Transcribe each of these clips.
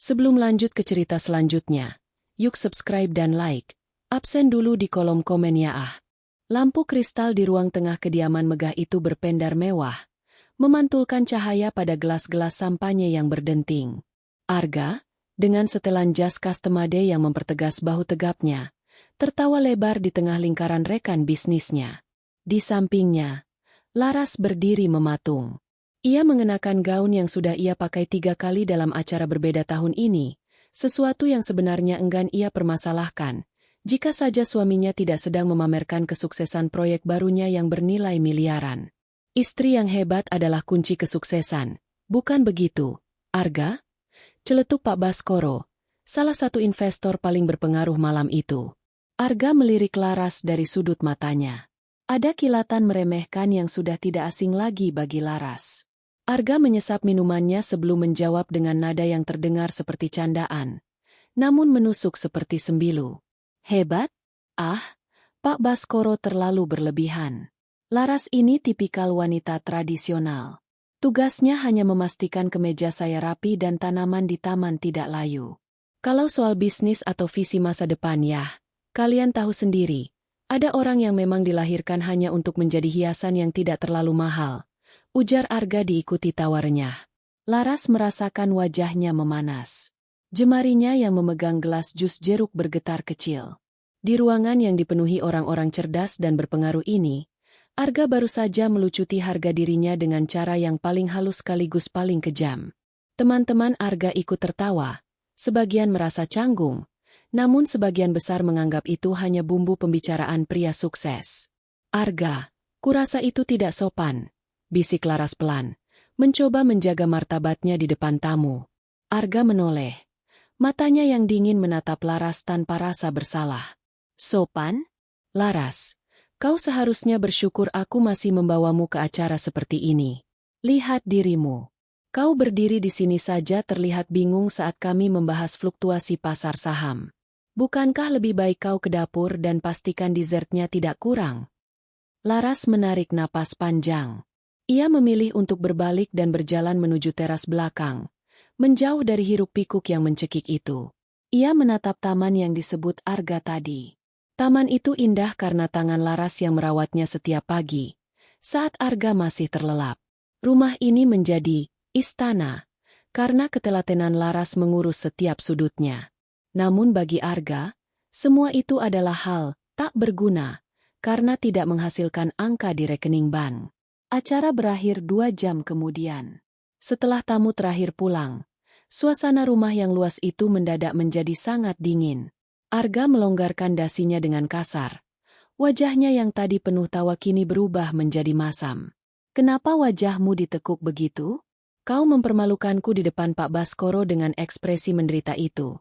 Sebelum lanjut ke cerita selanjutnya, yuk subscribe dan like. Absen dulu di kolom komen ya ah. Lampu kristal di ruang tengah kediaman megah itu berpendar mewah, memantulkan cahaya pada gelas-gelas sampahnya yang berdenting. Arga, dengan setelan jas customade yang mempertegas bahu tegapnya, tertawa lebar di tengah lingkaran rekan bisnisnya. Di sampingnya, Laras berdiri mematung. Ia mengenakan gaun yang sudah ia pakai 3 kali dalam acara berbeda tahun ini, sesuatu yang sebenarnya enggan ia permasalahkan, jika saja suaminya tidak sedang memamerkan kesuksesan proyek barunya yang bernilai miliaran. Istri yang hebat adalah kunci kesuksesan, bukan begitu, Arga? Celetuk Pak Baskoro, salah satu investor paling berpengaruh malam itu. Arga melirik Laras dari sudut matanya. Ada kilatan meremehkan yang sudah tidak asing lagi bagi Laras. Arga menyesap minumannya sebelum menjawab dengan nada yang terdengar seperti candaan, namun menusuk seperti sembilu. Hebat? Ah, Pak Baskoro terlalu berlebihan. Laras ini tipikal wanita tradisional. Tugasnya hanya memastikan kemeja saya rapi dan tanaman di taman tidak layu. Kalau soal bisnis atau visi masa depan ya, kalian tahu sendiri, ada orang yang memang dilahirkan hanya untuk menjadi hiasan yang tidak terlalu mahal. Ujar Arga diikuti tawarnya. Laras merasakan wajahnya memanas. Jemarinya yang memegang gelas jus jeruk bergetar kecil. Di ruangan yang dipenuhi orang-orang cerdas dan berpengaruh ini, Arga baru saja melucuti harga dirinya dengan cara yang paling halus sekaligus paling kejam. Teman-teman Arga ikut tertawa, sebagian merasa canggung, namun sebagian besar menganggap itu hanya bumbu pembicaraan pria sukses. Arga, kurasa itu tidak sopan, bisik Laras pelan, mencoba menjaga martabatnya di depan tamu. Arga menoleh. Matanya yang dingin menatap Laras tanpa rasa bersalah. Sopan? Laras, kau seharusnya bersyukur aku masih membawamu ke acara seperti ini. Lihat dirimu. Kau berdiri di sini saja terlihat bingung saat kami membahas fluktuasi pasar saham. Bukankah lebih baik kau ke dapur dan pastikan dessertnya tidak kurang? Laras menarik napas panjang. Ia memilih untuk berbalik dan berjalan menuju teras belakang, menjauh dari hiruk-pikuk yang mencekik itu. Ia menatap taman yang disebut Arga tadi. Taman itu indah karena tangan Laras yang merawatnya setiap pagi, saat Arga masih terlelap. Rumah ini menjadi istana, karena ketelatenan Laras mengurus setiap sudutnya. Namun bagi Arga, semua itu adalah hal tak berguna, karena tidak menghasilkan angka di rekening bank. Acara berakhir 2 jam kemudian. Setelah tamu terakhir pulang, suasana rumah yang luas itu mendadak menjadi sangat dingin. Arga melonggarkan dasinya dengan kasar. Wajahnya yang tadi penuh tawa kini berubah menjadi masam. Kenapa wajahmu ditekuk begitu? Kau mempermalukanku di depan Pak Baskoro dengan ekspresi menderita itu.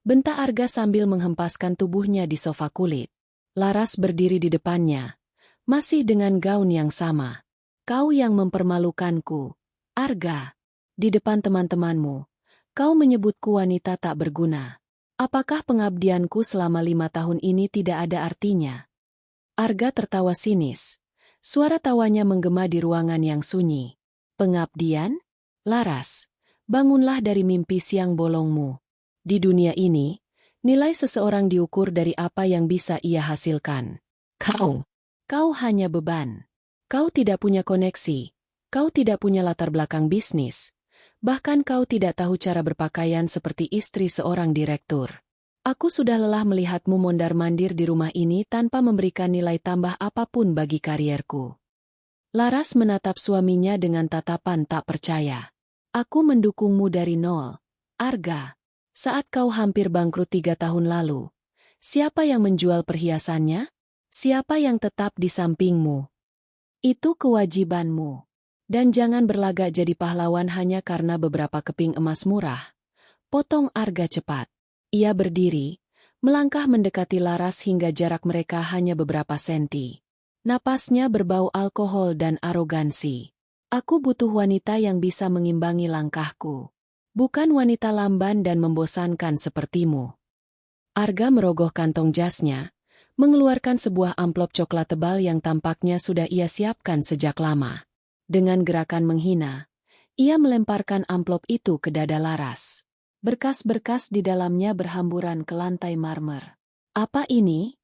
Bentak Arga sambil menghempaskan tubuhnya di sofa kulit. Laras berdiri di depannya, masih dengan gaun yang sama. Kau yang mempermalukanku, Arga. Di depan teman-temanmu, kau menyebutku wanita tak berguna. Apakah pengabdianku selama 5 tahun ini tidak ada artinya? Arga tertawa sinis. Suara tawanya menggema di ruangan yang sunyi. Pengabdian? Laras, bangunlah dari mimpi siang bolongmu. Di dunia ini, nilai seseorang diukur dari apa yang bisa ia hasilkan. Kau hanya beban. Kau tidak punya koneksi, kau tidak punya latar belakang bisnis, bahkan kau tidak tahu cara berpakaian seperti istri seorang direktur. Aku sudah lelah melihatmu mondar-mandir di rumah ini tanpa memberikan nilai tambah apapun bagi karierku. Laras menatap suaminya dengan tatapan tak percaya. Aku mendukungmu dari nol, Arga. Saat kau hampir bangkrut 3 tahun lalu, siapa yang menjual perhiasannya? Siapa yang tetap di sampingmu? Itu kewajibanmu. Dan jangan berlagak jadi pahlawan hanya karena beberapa keping emas murah. Potong Arga cepat. Ia berdiri, melangkah mendekati Laras hingga jarak mereka hanya beberapa senti. Napasnya berbau alkohol dan arogansi. Aku butuh wanita yang bisa mengimbangi langkahku. Bukan wanita lamban dan membosankan sepertimu. Arga merogoh kantong jasnya, mengeluarkan sebuah amplop coklat tebal yang tampaknya sudah ia siapkan sejak lama. Dengan gerakan menghina, ia melemparkan amplop itu ke dada Laras. Berkas-berkas di dalamnya berhamburan ke lantai marmer. "Apa ini?"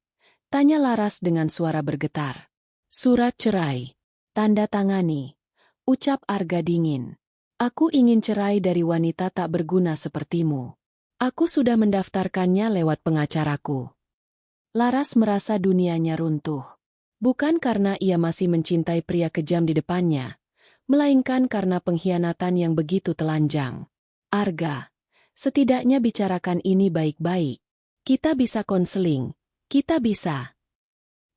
tanya Laras dengan suara bergetar. "Surat cerai. Tanda tangani," ucap Arga dingin. "Aku ingin cerai dari wanita tak berguna sepertimu. Aku sudah mendaftarkannya lewat pengacaraku." Laras merasa dunianya runtuh. Bukan karena ia masih mencintai pria kejam di depannya, melainkan karena pengkhianatan yang begitu telanjang. "Arga, setidaknya bicarakan ini baik-baik. Kita bisa konseling, kita bisa."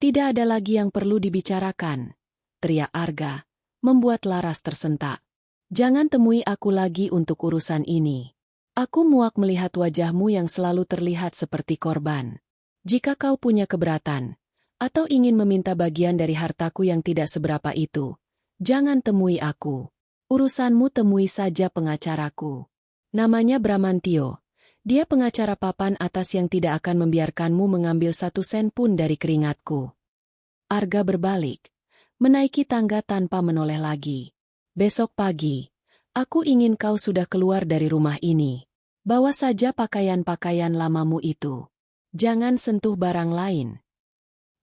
"Tidak ada lagi yang perlu dibicarakan," teriak Arga, membuat Laras tersentak. "Jangan temui aku lagi untuk urusan ini. Aku muak melihat wajahmu yang selalu terlihat seperti korban. Jika kau punya keberatan, atau ingin meminta bagian dari hartaku yang tidak seberapa itu, jangan temui aku. Urusanmu temui saja pengacaraku. Namanya Bramantio. Dia pengacara papan atas yang tidak akan membiarkanmu mengambil 1 sen pun dari keringatku." Arga berbalik, menaiki tangga tanpa menoleh lagi. "Besok pagi, aku ingin kau sudah keluar dari rumah ini. Bawa saja pakaian-pakaian lamamu itu. Jangan sentuh barang lain."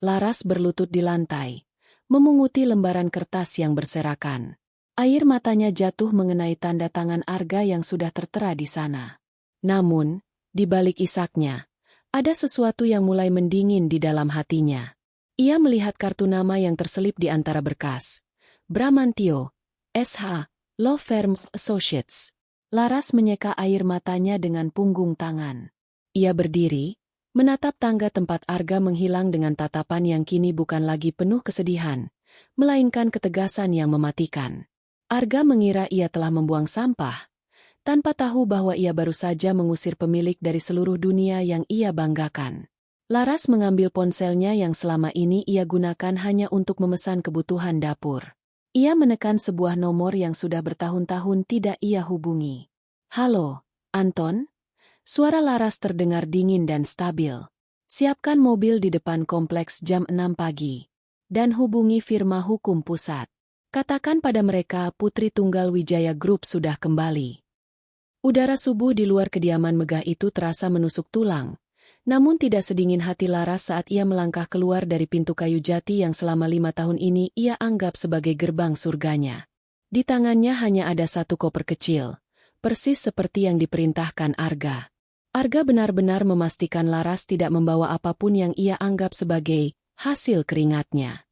Laras berlutut di lantai, memunguti lembaran kertas yang berserakan. Air matanya jatuh mengenai tanda tangan Arga yang sudah tertera di sana. Namun, di balik isaknya, ada sesuatu yang mulai mendingin di dalam hatinya. Ia melihat kartu nama yang terselip di antara berkas. Bramantio, SH, Law Firm Associates. Laras menyeka air matanya dengan punggung tangan. Ia berdiri, menatap tangga tempat Arga menghilang dengan tatapan yang kini bukan lagi penuh kesedihan, melainkan ketegasan yang mematikan. Arga mengira ia telah membuang sampah, tanpa tahu bahwa ia baru saja mengusir pemilik dari seluruh dunia yang ia banggakan. Laras mengambil ponselnya yang selama ini ia gunakan hanya untuk memesan kebutuhan dapur. Ia menekan sebuah nomor yang sudah bertahun-tahun tidak ia hubungi. "Halo, Anton?" Suara Laras terdengar dingin dan stabil. "Siapkan mobil di depan kompleks jam 6 pagi. Dan hubungi firma hukum pusat. Katakan pada mereka Putri Tunggal Wijaya Group sudah kembali." Udara subuh di luar kediaman megah itu terasa menusuk tulang, namun tidak sedingin hati Laras saat ia melangkah keluar dari pintu kayu jati yang selama 5 tahun ini ia anggap sebagai gerbang surganya. Di tangannya hanya ada satu koper kecil, persis seperti yang diperintahkan Arga. Arga benar-benar memastikan Laras tidak membawa apapun yang ia anggap sebagai hasil keringatnya.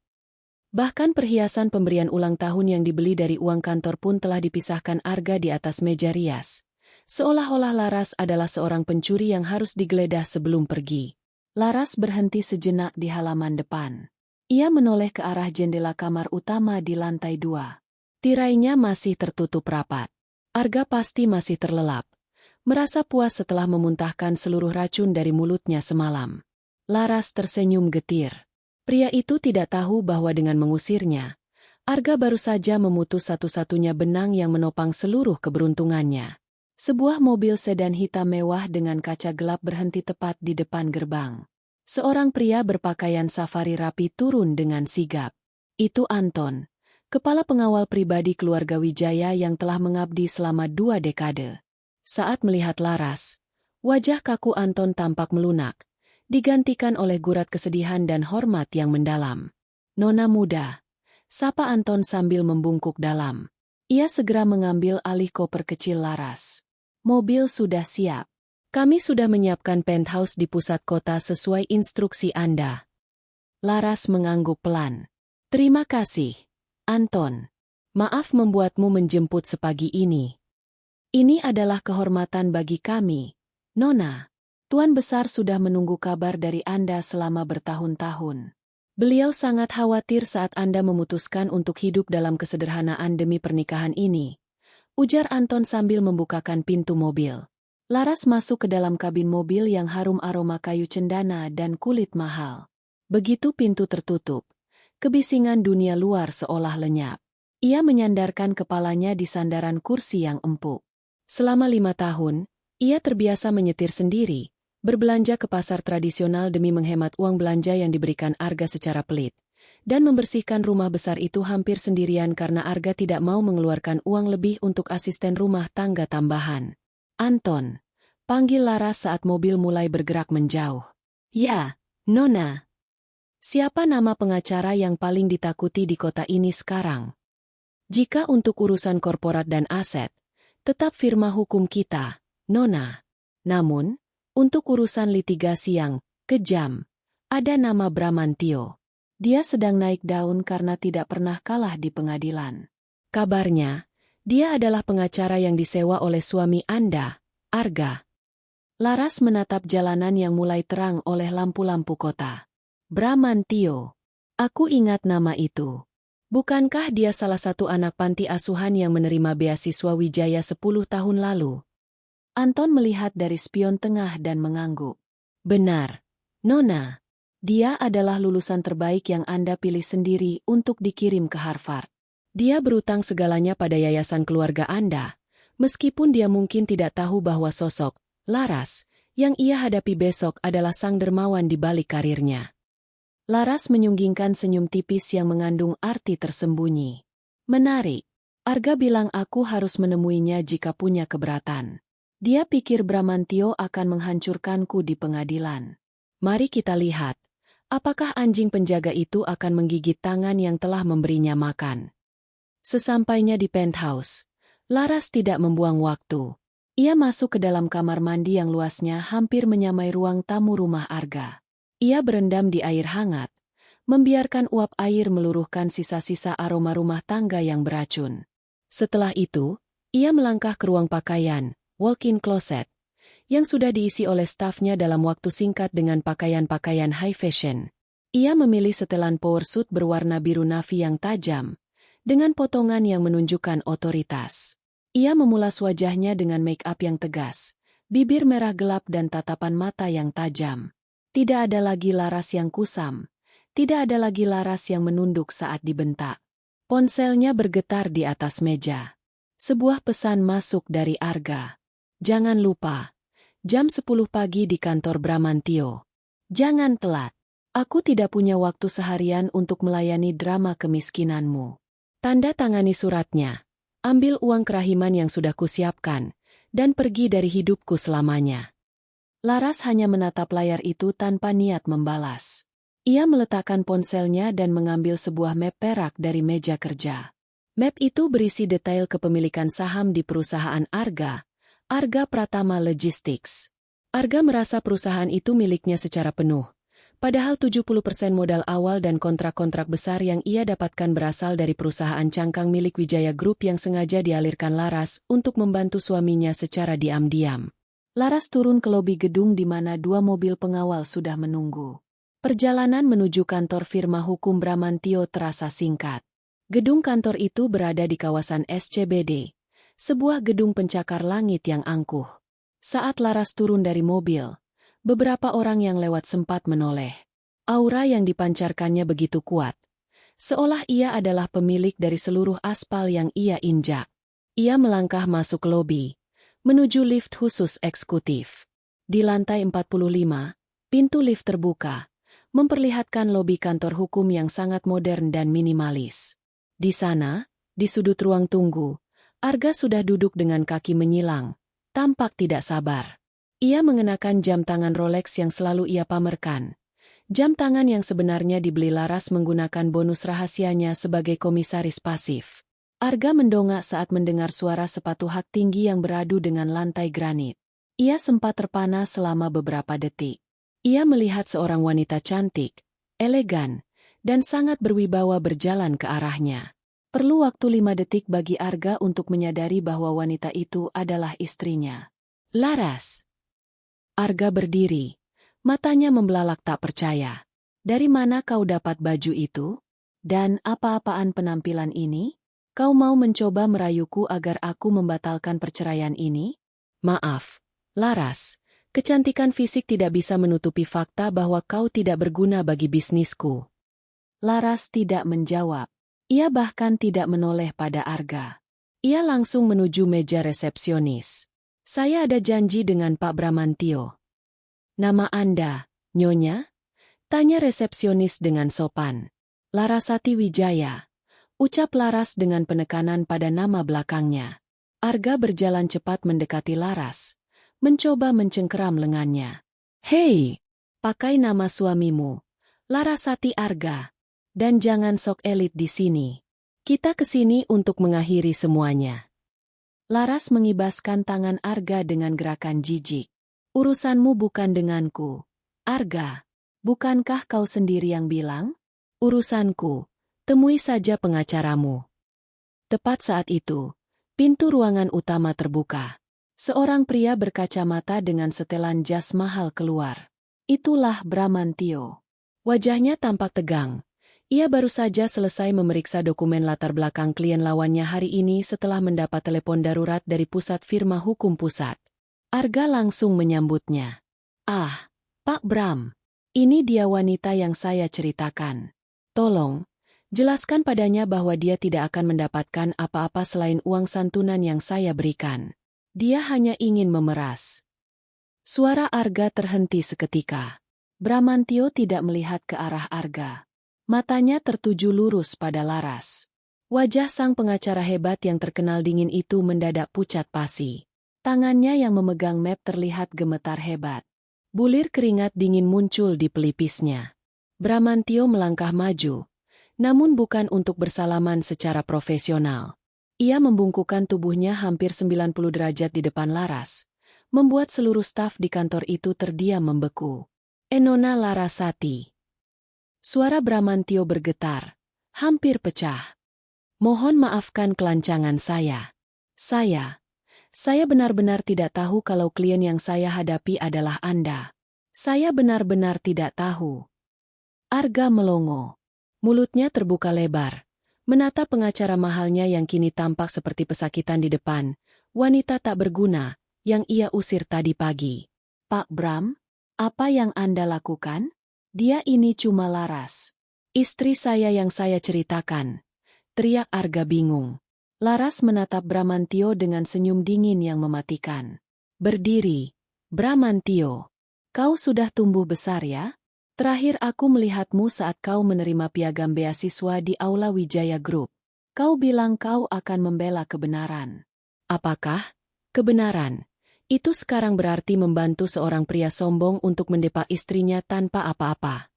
Bahkan perhiasan pemberian ulang tahun yang dibeli dari uang kantor pun telah dipisahkan Arga di atas meja rias. Seolah-olah Laras adalah seorang pencuri yang harus digeledah sebelum pergi. Laras berhenti sejenak di halaman depan. Ia menoleh ke arah jendela kamar utama di lantai 2. Tirainya masih tertutup rapat. Arga pasti masih terlelap, merasa puas setelah memuntahkan seluruh racun dari mulutnya semalam. Laras tersenyum getir. Pria itu tidak tahu bahwa dengan mengusirnya, Arga baru saja memutus satu-satunya benang yang menopang seluruh keberuntungannya. Sebuah mobil sedan hitam mewah dengan kaca gelap berhenti tepat di depan gerbang. Seorang pria berpakaian safari rapi turun dengan sigap. Itu Anton, kepala pengawal pribadi keluarga Wijaya yang telah mengabdi selama 2 dekade. Saat melihat Laras, wajah kaku Anton tampak melunak, digantikan oleh gurat kesedihan dan hormat yang mendalam. "Nona muda," sapa Anton sambil membungkuk dalam. Ia segera mengambil alih koper kecil Laras. "Mobil sudah siap. Kami sudah menyiapkan penthouse di pusat kota sesuai instruksi Anda." Laras mengangguk pelan. "Terima kasih, Anton. Maaf membuatmu menjemput sepagi ini. Ini adalah kehormatan bagi kami, Nona. Tuan Besar sudah menunggu kabar dari Anda selama bertahun-tahun. Beliau sangat khawatir saat Anda memutuskan untuk hidup dalam kesederhanaan demi pernikahan ini," ujar Anton sambil membukakan pintu mobil. Laras masuk ke dalam kabin mobil yang harum aroma kayu cendana dan kulit mahal. Begitu pintu tertutup, kebisingan dunia luar seolah lenyap. Ia menyandarkan kepalanya di sandaran kursi yang empuk. Selama 5 tahun, ia terbiasa menyetir sendiri, berbelanja ke pasar tradisional demi menghemat uang belanja yang diberikan Arga secara pelit, dan membersihkan rumah besar itu hampir sendirian karena Arga tidak mau mengeluarkan uang lebih untuk asisten rumah tangga tambahan. "Anton, Panggil Laras saat mobil mulai bergerak menjauh. Ya, Nona. Siapa nama pengacara yang paling ditakuti di kota ini sekarang? Jika untuk urusan korporat dan aset, tetap firma hukum kita, Nona. Namun, untuk urusan litigasi yang kejam, ada nama Bramantio. Dia sedang naik daun karena tidak pernah kalah di pengadilan. Kabarnya, dia adalah pengacara yang disewa oleh suami Anda, Arga. Laras menatap jalanan yang mulai terang oleh lampu-lampu kota. Bramantio. Aku ingat nama itu. Bukankah dia salah satu anak panti asuhan yang menerima beasiswa Wijaya 10 tahun lalu? Anton melihat dari spion tengah dan mengangguk. Benar, Nona. Dia adalah lulusan terbaik yang Anda pilih sendiri untuk dikirim ke Harvard. Dia berutang segalanya pada yayasan keluarga Anda, meskipun dia mungkin tidak tahu bahwa sosok Laras yang ia hadapi besok adalah sang dermawan di balik karirnya. Laras menyunggingkan senyum tipis yang mengandung arti tersembunyi. Menarik. Arga bilang aku harus menemuinya jika punya keberatan. Dia pikir Bramantio akan menghancurkanku di pengadilan. Mari kita lihat, apakah anjing penjaga itu akan menggigit tangan yang telah memberinya makan. Sesampainya di penthouse, Laras tidak membuang waktu. Ia masuk ke dalam kamar mandi yang luasnya hampir menyamai ruang tamu rumah Arga. Ia berendam di air hangat, membiarkan uap air meluruhkan sisa-sisa aroma rumah tangga yang beracun. Setelah itu, ia melangkah ke ruang pakaian, walk-in closet, yang sudah diisi oleh stafnya dalam waktu singkat dengan pakaian-pakaian high fashion. Ia memilih setelan power suit berwarna biru navy yang tajam, dengan potongan yang menunjukkan otoritas. Ia memulas wajahnya dengan make-up yang tegas, bibir merah gelap dan tatapan mata yang tajam. Tidak ada lagi Laras yang kusam. Tidak ada lagi Laras yang menunduk saat dibentak. Ponselnya bergetar di atas meja. Sebuah pesan masuk dari Arga. Jangan lupa, jam 10 pagi di kantor Bramantio. Jangan telat. Aku tidak punya waktu seharian untuk melayani drama kemiskinanmu. Tanda tangani suratnya. Ambil uang kerahiman yang sudah kusiapkan, dan pergi dari hidupku selamanya. Laras hanya menatap layar itu tanpa niat membalas. Ia meletakkan ponselnya dan mengambil sebuah map perak dari meja kerja. Map itu berisi detail kepemilikan saham di perusahaan Arga, Arga Pratama Logistics. Arga merasa perusahaan itu miliknya secara penuh, padahal 70% modal awal dan kontrak-kontrak besar yang ia dapatkan berasal dari perusahaan cangkang milik Wijaya Group yang sengaja dialirkan Laras untuk membantu suaminya secara diam-diam. Laras turun ke lobi gedung di mana 2 mobil pengawal sudah menunggu. Perjalanan menuju kantor firma hukum Bramantio terasa singkat. Gedung kantor itu berada di kawasan SCBD, sebuah gedung pencakar langit yang angkuh. Saat Laras turun dari mobil, beberapa orang yang lewat sempat menoleh. Aura yang dipancarkannya begitu kuat, seolah ia adalah pemilik dari seluruh aspal yang ia injak. Ia melangkah masuk lobi, menuju lift khusus eksekutif. Di lantai 45, pintu lift terbuka, memperlihatkan lobi kantor hukum yang sangat modern dan minimalis. Di sana, di sudut ruang tunggu, Arga sudah duduk dengan kaki menyilang, tampak tidak sabar. Ia mengenakan jam tangan Rolex yang selalu ia pamerkan. Jam tangan yang sebenarnya dibeli Laras menggunakan bonus rahasianya sebagai komisaris pasif. Arga mendongak saat mendengar suara sepatu hak tinggi yang beradu dengan lantai granit. Ia sempat terpana selama beberapa detik. Ia melihat seorang wanita cantik, elegan, dan sangat berwibawa berjalan ke arahnya. Perlu waktu 5 detik bagi Arga untuk menyadari bahwa wanita itu adalah istrinya. Laras. Arga berdiri, matanya membelalak tak percaya. Dari mana kau dapat baju itu? Dan apa-apaan penampilan ini? Kau mau mencoba merayuku agar aku membatalkan perceraian ini? Maaf, Laras, kecantikan fisik tidak bisa menutupi fakta bahwa kau tidak berguna bagi bisnisku. Laras tidak menjawab. Ia bahkan tidak menoleh pada Arga. Ia langsung menuju meja resepsionis. Saya ada janji dengan Pak Bramantio. Nama Anda, Nyonya? Tanya resepsionis dengan sopan. Larasati Wijaya. Ucap Laras dengan penekanan pada nama belakangnya. Arga berjalan cepat mendekati Laras, mencoba mencengkeram lengannya. Hei, pakai nama suamimu, Larasati Arga. Dan jangan sok elit di sini. Kita kesini untuk mengakhiri semuanya. Laras mengibaskan tangan Arga dengan gerakan jijik. Urusanmu bukan denganku. Arga, bukankah kau sendiri yang bilang? Urusanku, temui saja pengacaramu. Tepat saat itu, pintu ruangan utama terbuka. Seorang pria berkacamata dengan setelan jas mahal keluar. Itulah Bramantio. Wajahnya tampak tegang. Ia baru saja selesai memeriksa dokumen latar belakang klien lawannya hari ini setelah mendapat telepon darurat dari pusat firma hukum pusat. Arga langsung menyambutnya. Ah, Pak Bram, ini dia wanita yang saya ceritakan. Tolong, jelaskan padanya bahwa dia tidak akan mendapatkan apa-apa selain uang santunan yang saya berikan. Dia hanya ingin memeras. Suara Arga terhenti seketika. Bramantio tidak melihat ke arah Arga. Matanya tertuju lurus pada Laras. Wajah sang pengacara hebat yang terkenal dingin itu mendadak pucat pasi. Tangannya yang memegang map terlihat gemetar hebat. Bulir keringat dingin muncul di pelipisnya. Bramantio melangkah maju, namun bukan untuk bersalaman secara profesional. Ia membungkukkan tubuhnya hampir 90 derajat di depan Laras, membuat seluruh staf di kantor itu terdiam membeku. Enona Larasati. Suara Bramantio bergetar, hampir pecah. Mohon maafkan kelancangan saya. Saya benar-benar tidak tahu kalau klien yang saya hadapi adalah Anda. Saya benar-benar tidak tahu. Arga melongo. Mulutnya terbuka lebar, menatap pengacara mahalnya yang kini tampak seperti pesakitan di depan, wanita tak berguna, yang ia usir tadi pagi. Pak Bram, apa yang Anda lakukan? Dia ini cuma Laras. Istri saya yang saya ceritakan. Teriak Arga bingung. Laras menatap Bramantio dengan senyum dingin yang mematikan. Berdiri. Bramantio. Kau sudah tumbuh besar ya? Terakhir aku melihatmu saat kau menerima piagam beasiswa di Aula Wijaya Group. Kau bilang kau akan membela kebenaran. Apakah? Kebenaran. Itu sekarang berarti membantu seorang pria sombong untuk mendepak istrinya tanpa apa-apa.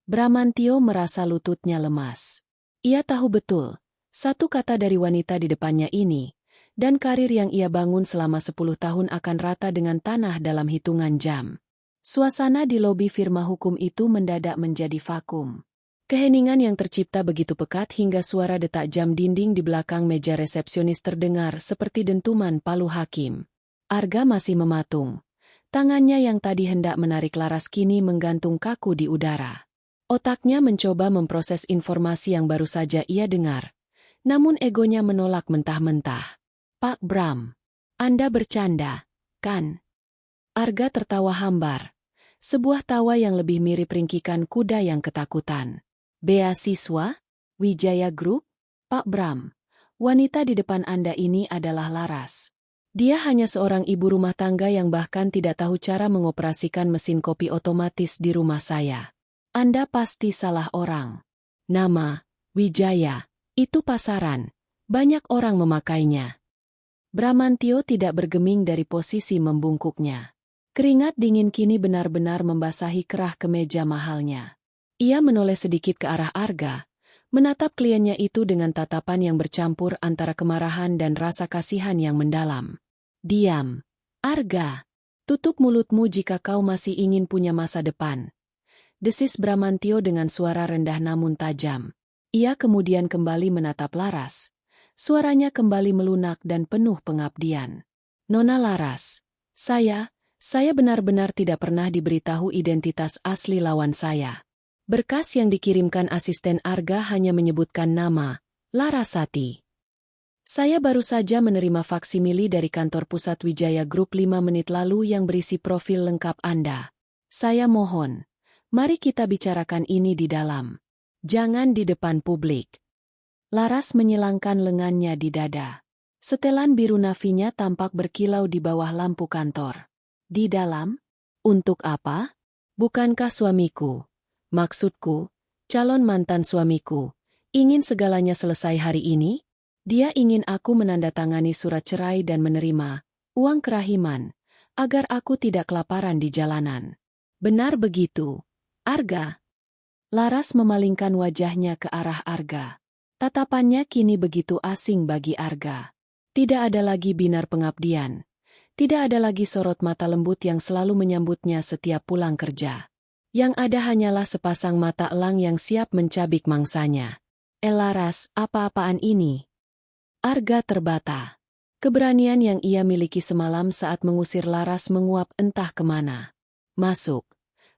Bramantio merasa lututnya lemas. Ia tahu betul, satu kata dari wanita di depannya ini, dan karir yang ia bangun selama 10 tahun akan rata dengan tanah dalam hitungan jam. Suasana di lobi firma hukum itu mendadak menjadi vakum. Keheningan yang tercipta begitu pekat hingga suara detak jam dinding di belakang meja resepsionis terdengar seperti dentuman palu hakim. Arga masih mematung. Tangannya yang tadi hendak menarik Laras kini menggantung kaku di udara. Otaknya mencoba memproses informasi yang baru saja ia dengar. Namun egonya menolak mentah-mentah. Pak Bram, Anda bercanda, kan? Arga tertawa hambar. Sebuah tawa yang lebih mirip ringkikan kuda yang ketakutan. Beasiswa? Wijaya Group? Pak Bram, wanita di depan Anda ini adalah Laras. Dia hanya seorang ibu rumah tangga yang bahkan tidak tahu cara mengoperasikan mesin kopi otomatis di rumah saya. Anda pasti salah orang. Nama, Wijaya, itu pasaran. Banyak orang memakainya. Bramantio tidak bergeming dari posisi membungkuknya. Keringat dingin kini benar-benar membasahi kerah kemeja mahalnya. Ia menoleh sedikit ke arah Arga, menatap kliennya itu dengan tatapan yang bercampur antara kemarahan dan rasa kasihan yang mendalam. Diam. Arga. Tutup mulutmu jika kau masih ingin punya masa depan. Desis Bramantio dengan suara rendah namun tajam. Ia kemudian kembali menatap Laras. Suaranya kembali melunak dan penuh pengabdian. Nona Laras, saya benar-benar tidak pernah diberitahu identitas asli lawan saya. Berkas yang dikirimkan asisten Arga hanya menyebutkan nama, Larasati. Saya baru saja menerima faksimili dari kantor pusat Wijaya Group 5 menit lalu yang berisi profil lengkap Anda. Saya mohon, mari kita bicarakan ini di dalam. Jangan di depan publik. Laras menyilangkan lengannya di dada. Setelan biru navinya tampak berkilau di bawah lampu kantor. Di dalam? Untuk apa? Bukankah suamiku? Maksudku, calon mantan suamiku, ingin segalanya selesai hari ini? Dia ingin aku menandatangani surat cerai dan menerima uang kerahiman, agar aku tidak kelaparan di jalanan. Benar begitu, Arga. Laras memalingkan wajahnya ke arah Arga. Tatapannya kini begitu asing bagi Arga. Tidak ada lagi binar pengabdian. Tidak ada lagi sorot mata lembut yang selalu menyambutnya setiap pulang kerja. Yang ada hanyalah sepasang mata elang yang siap mencabik mangsanya. Laras, apa-apaan ini? Arga terbata. Keberanian yang ia miliki semalam saat mengusir Laras menguap entah kemana. Masuk.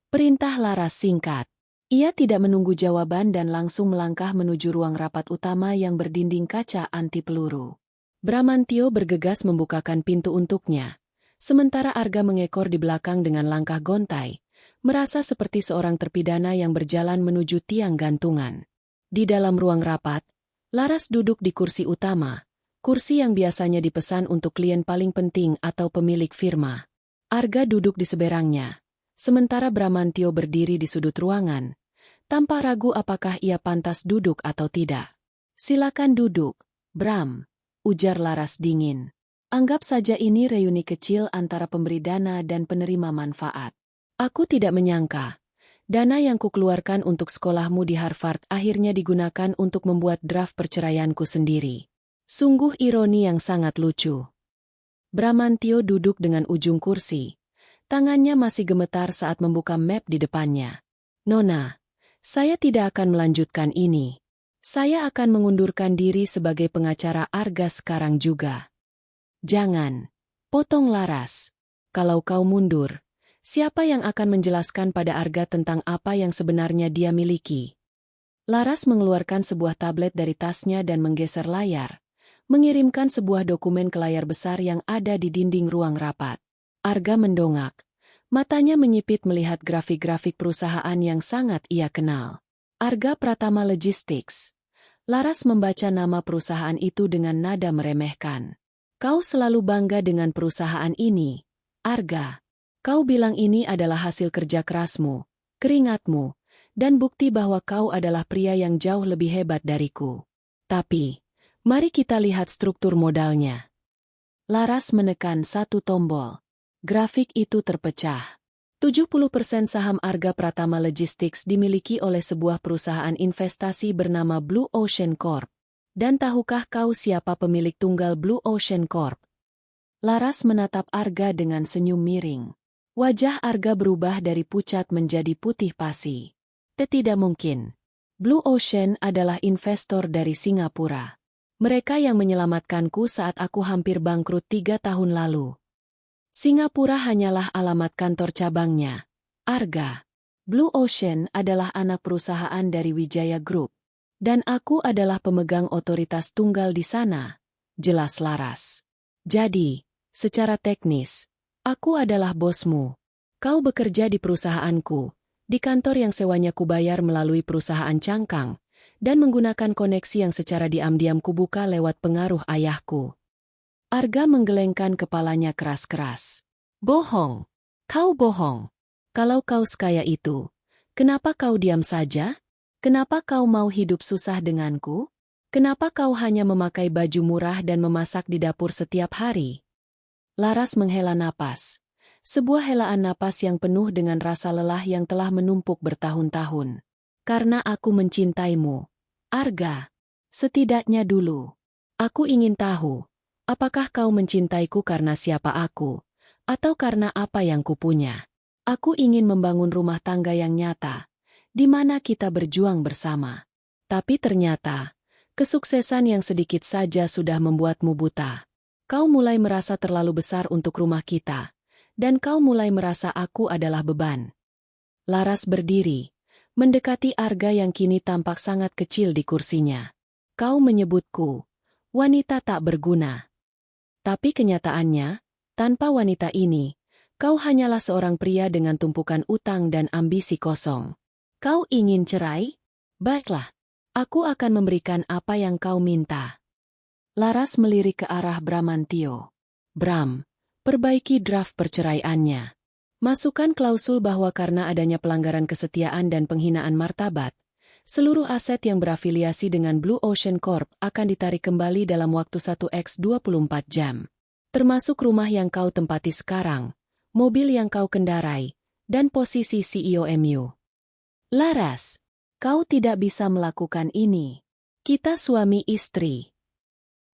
Perintah Laras singkat. Ia tidak menunggu jawaban dan langsung melangkah menuju ruang rapat utama yang berdinding kaca anti peluru. Bramantio bergegas membukakan pintu untuknya. Sementara Arga mengekor di belakang dengan langkah gontai, merasa seperti seorang terpidana yang berjalan menuju tiang gantungan. Di dalam ruang rapat, Laras duduk di kursi utama. Kursi yang biasanya dipesan untuk klien paling penting atau pemilik firma. Arga duduk di seberangnya, sementara Bramantio berdiri di sudut ruangan, tanpa ragu apakah ia pantas duduk atau tidak. Silakan duduk, Bram, ujar Laras dingin. Anggap saja ini reuni kecil antara pemberi dana dan penerima manfaat. Aku tidak menyangka, dana yang kukeluarkan untuk sekolahmu di Harvard akhirnya digunakan untuk membuat draft perceraianku sendiri. Sungguh ironi yang sangat lucu. Bramantio duduk dengan ujung kursi. Tangannya masih gemetar saat membuka map di depannya. Nona, saya tidak akan melanjutkan ini. Saya akan mengundurkan diri sebagai pengacara Arga sekarang juga. Jangan, potong Laras. Kalau kau mundur, siapa yang akan menjelaskan pada Arga tentang apa yang sebenarnya dia miliki? Laras mengeluarkan sebuah tablet dari tasnya dan menggeser layar. Mengirimkan sebuah dokumen ke layar besar yang ada di dinding ruang rapat. Arga mendongak. Matanya menyipit melihat grafik-grafik perusahaan yang sangat ia kenal. Arga Pratama Logistics. Laras membaca nama perusahaan itu dengan nada meremehkan. Kau selalu bangga dengan perusahaan ini, Arga. Kau bilang ini adalah hasil kerja kerasmu, keringatmu, dan bukti bahwa kau adalah pria yang jauh lebih hebat dariku. Tapi, mari kita lihat struktur modalnya. Laras menekan satu tombol. Grafik itu terpecah. 70% saham Arga Pratama Logistics dimiliki oleh sebuah perusahaan investasi bernama Blue Ocean Corp. Dan tahukah kau siapa pemilik tunggal Blue Ocean Corp? Laras menatap Arga dengan senyum miring. Wajah Arga berubah dari pucat menjadi putih pasi. Tidak mungkin. Blue Ocean adalah investor dari Singapura. Mereka yang menyelamatkanku saat aku hampir bangkrut 3 tahun lalu. Singapura hanyalah alamat kantor cabangnya. Arga. Blue Ocean adalah anak perusahaan dari Wijaya Group. Dan aku adalah pemegang otoritas tunggal di sana. Jelas Laras. Jadi, secara teknis, aku adalah bosmu. Kau bekerja di perusahaanku, di kantor yang sewanya kubayar melalui perusahaan cangkang, dan menggunakan koneksi yang secara diam-diam kubuka lewat pengaruh ayahku. Arga menggelengkan kepalanya keras-keras. Bohong. Kau bohong. Kalau kau sekaya itu, kenapa kau diam saja? Kenapa kau mau hidup susah denganku? Kenapa kau hanya memakai baju murah dan memasak di dapur setiap hari? Laras menghela napas. Sebuah helaan napas yang penuh dengan rasa lelah yang telah menumpuk bertahun-tahun. Karena aku mencintaimu, Arga. Setidaknya dulu. Aku ingin tahu, apakah kau mencintaiku karena siapa aku, atau karena apa yang kupunya. Aku ingin membangun rumah tangga yang nyata, di mana kita berjuang bersama. Tapi ternyata, kesuksesan yang sedikit saja sudah membuatmu buta. Kau mulai merasa terlalu besar untuk rumah kita, dan kau mulai merasa aku adalah beban. Laras berdiri, mendekati Arga yang kini tampak sangat kecil di kursinya. Kau menyebutku wanita tak berguna. Tapi kenyataannya, tanpa wanita ini, kau hanyalah seorang pria dengan tumpukan utang dan ambisi kosong. Kau ingin cerai? Baiklah, aku akan memberikan apa yang kau minta. Laras melirik ke arah Bramantio. Bram, perbaiki draft perceraiannya. Masukkan klausul bahwa karena adanya pelanggaran kesetiaan dan penghinaan martabat, seluruh aset yang berafiliasi dengan Blue Ocean Corp akan ditarik kembali dalam waktu 1x24 jam. Termasuk rumah yang kau tempati sekarang, mobil yang kau kendarai, dan posisi CEO MU. Laras, kau tidak bisa melakukan ini. Kita suami istri.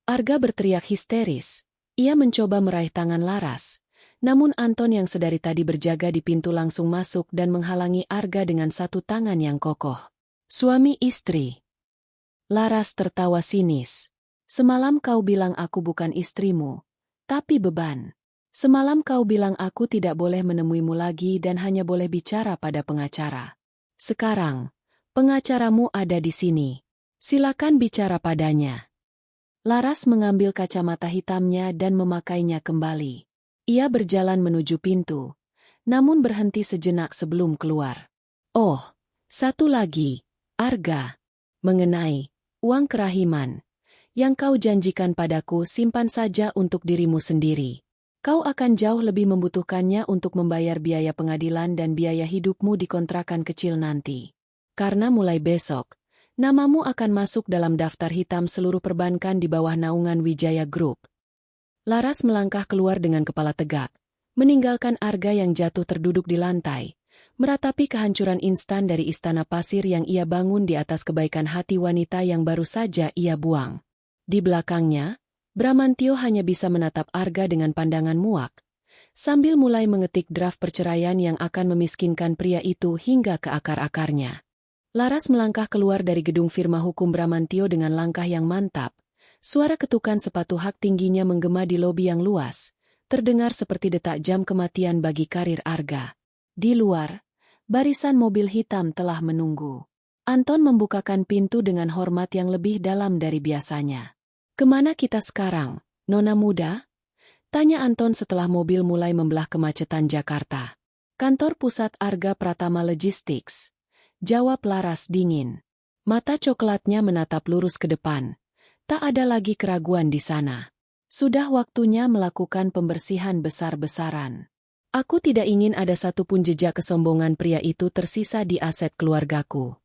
Arga berteriak histeris. Ia mencoba meraih tangan Laras. Namun Anton yang sedari tadi berjaga di pintu langsung masuk dan menghalangi Arga dengan satu tangan yang kokoh. Suami istri. Laras tertawa sinis. Semalam kau bilang aku bukan istrimu, tapi beban. Semalam kau bilang aku tidak boleh menemuimu lagi dan hanya boleh bicara pada pengacara. Sekarang, pengacaramu ada di sini. Silakan bicara padanya. Laras mengambil kacamata hitamnya dan memakainya kembali. Ia berjalan menuju pintu, namun berhenti sejenak sebelum keluar. Oh, satu lagi, Arga. Mengenai uang kerahiman yang kau janjikan padaku, simpan saja untuk dirimu sendiri. Kau akan jauh lebih membutuhkannya untuk membayar biaya pengadilan dan biaya hidupmu di kontrakan kecil nanti. Karena mulai besok, namamu akan masuk dalam daftar hitam seluruh perbankan di bawah naungan Wijaya Group. Laras melangkah keluar dengan kepala tegak, meninggalkan Arga yang jatuh terduduk di lantai, meratapi kehancuran instan dari istana pasir yang ia bangun di atas kebaikan hati wanita yang baru saja ia buang. Di belakangnya, Bramantio hanya bisa menatap Arga dengan pandangan muak, sambil mulai mengetik draft perceraian yang akan memiskinkan pria itu hingga ke akar-akarnya. Laras melangkah keluar dari gedung firma hukum Bramantio dengan langkah yang mantap. Suara ketukan sepatu hak tingginya menggema di lobi yang luas, terdengar seperti detak jam kematian bagi karir Arga. Di luar, barisan mobil hitam telah menunggu. Anton membukakan pintu dengan hormat yang lebih dalam dari biasanya. Kemana kita sekarang, Nona muda? Tanya Anton setelah mobil mulai membelah kemacetan Jakarta. Kantor pusat Arga Pratama Logistics. Jawab Laras dingin. Mata coklatnya menatap lurus ke depan. Tak ada lagi keraguan di sana. Sudah waktunya melakukan pembersihan besar-besaran. Aku tidak ingin ada satupun jejak kesombongan pria itu tersisa di aset keluargaku.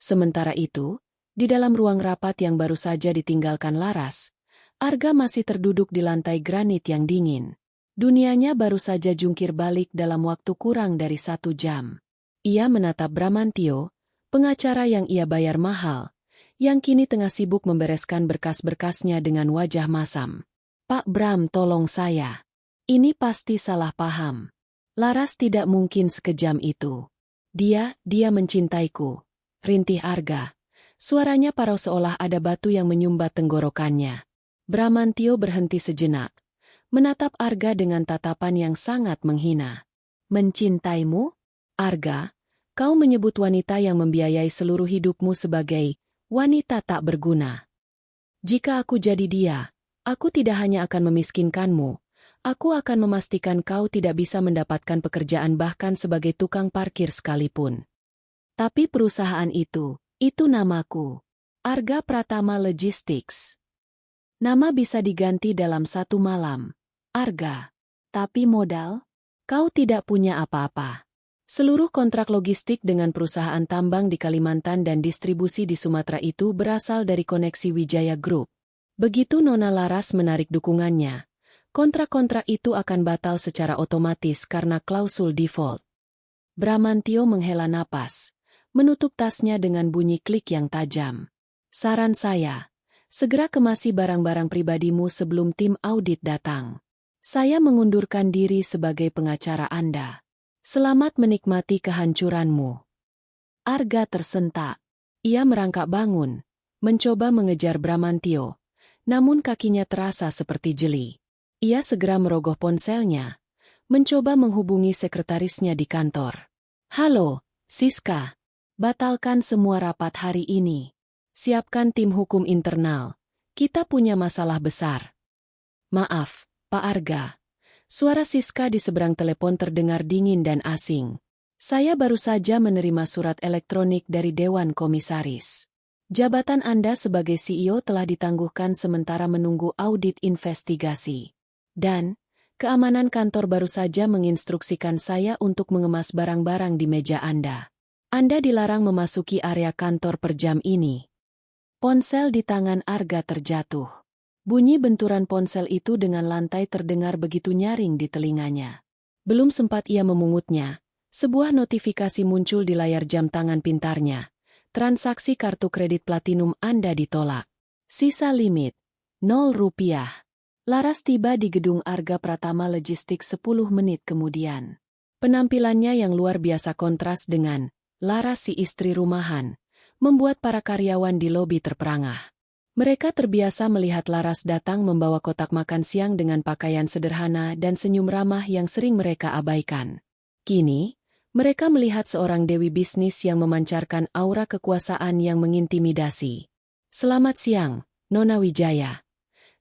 Sementara itu, di dalam ruang rapat yang baru saja ditinggalkan Laras, Arga masih terduduk di lantai granit yang dingin. Dunianya baru saja jungkir balik dalam waktu kurang dari 1 jam. Ia menatap Bramantio, pengacara yang ia bayar mahal, yang kini tengah sibuk membereskan berkas-berkasnya dengan wajah masam. Pak Bram, tolong saya. Ini pasti salah paham. Laras tidak mungkin sekejam itu. Dia mencintaiku. Rintih Arga. Suaranya parau seolah ada batu yang menyumbat tenggorokannya. Bramantio berhenti sejenak, menatap Arga dengan tatapan yang sangat menghina. Mencintaimu? Arga, kau menyebut wanita yang membiayai seluruh hidupmu sebagai wanita tak berguna. Jika aku jadi dia, aku tidak hanya akan memiskinkanmu, aku akan memastikan kau tidak bisa mendapatkan pekerjaan bahkan sebagai tukang parkir sekalipun. Tapi perusahaan itu namaku. Arga Pratama Logistics. Nama bisa diganti dalam 1 malam. Arga. Tapi modal? Kau tidak punya apa-apa. Seluruh kontrak logistik dengan perusahaan tambang di Kalimantan dan distribusi di Sumatera itu berasal dari koneksi Wijaya Group. Begitu Nona Laras menarik dukungannya, kontrak-kontrak itu akan batal secara otomatis karena klausul default. Bramantio menghela napas, menutup tasnya dengan bunyi klik yang tajam. Saran saya, segera kemasi barang-barang pribadimu sebelum tim audit datang. Saya mengundurkan diri sebagai pengacara Anda. Selamat menikmati kehancuranmu. Arga tersentak. Ia merangkak bangun, mencoba mengejar Bramantio, namun kakinya terasa seperti jeli. Ia segera merogoh ponselnya, mencoba menghubungi sekretarisnya di kantor. Halo, Siska. Batalkan semua rapat hari ini. Siapkan tim hukum internal. Kita punya masalah besar. Maaf, Pak Arga. Suara Siska di seberang telepon terdengar dingin dan asing. Saya baru saja menerima surat elektronik dari Dewan Komisaris. Jabatan Anda sebagai CEO telah ditangguhkan sementara menunggu audit investigasi. Dan, keamanan kantor baru saja menginstruksikan saya untuk mengemas barang-barang di meja Anda. Anda dilarang memasuki area kantor per jam ini. Ponsel di tangan Arga terjatuh. Bunyi benturan ponsel itu dengan lantai terdengar begitu nyaring di telinganya. Belum sempat ia memungutnya, sebuah notifikasi muncul di layar jam tangan pintarnya. Transaksi kartu kredit platinum Anda ditolak. Sisa limit, 0 rupiah. Laras tiba di gedung Arga Pratama Logistik 10 menit kemudian. Penampilannya yang luar biasa kontras dengan Laras si istri rumahan, membuat para karyawan di lobi terperangah. Mereka terbiasa melihat Laras datang membawa kotak makan siang dengan pakaian sederhana dan senyum ramah yang sering mereka abaikan. Kini, mereka melihat seorang dewi bisnis yang memancarkan aura kekuasaan yang mengintimidasi. "Selamat siang, Nona Wijaya,"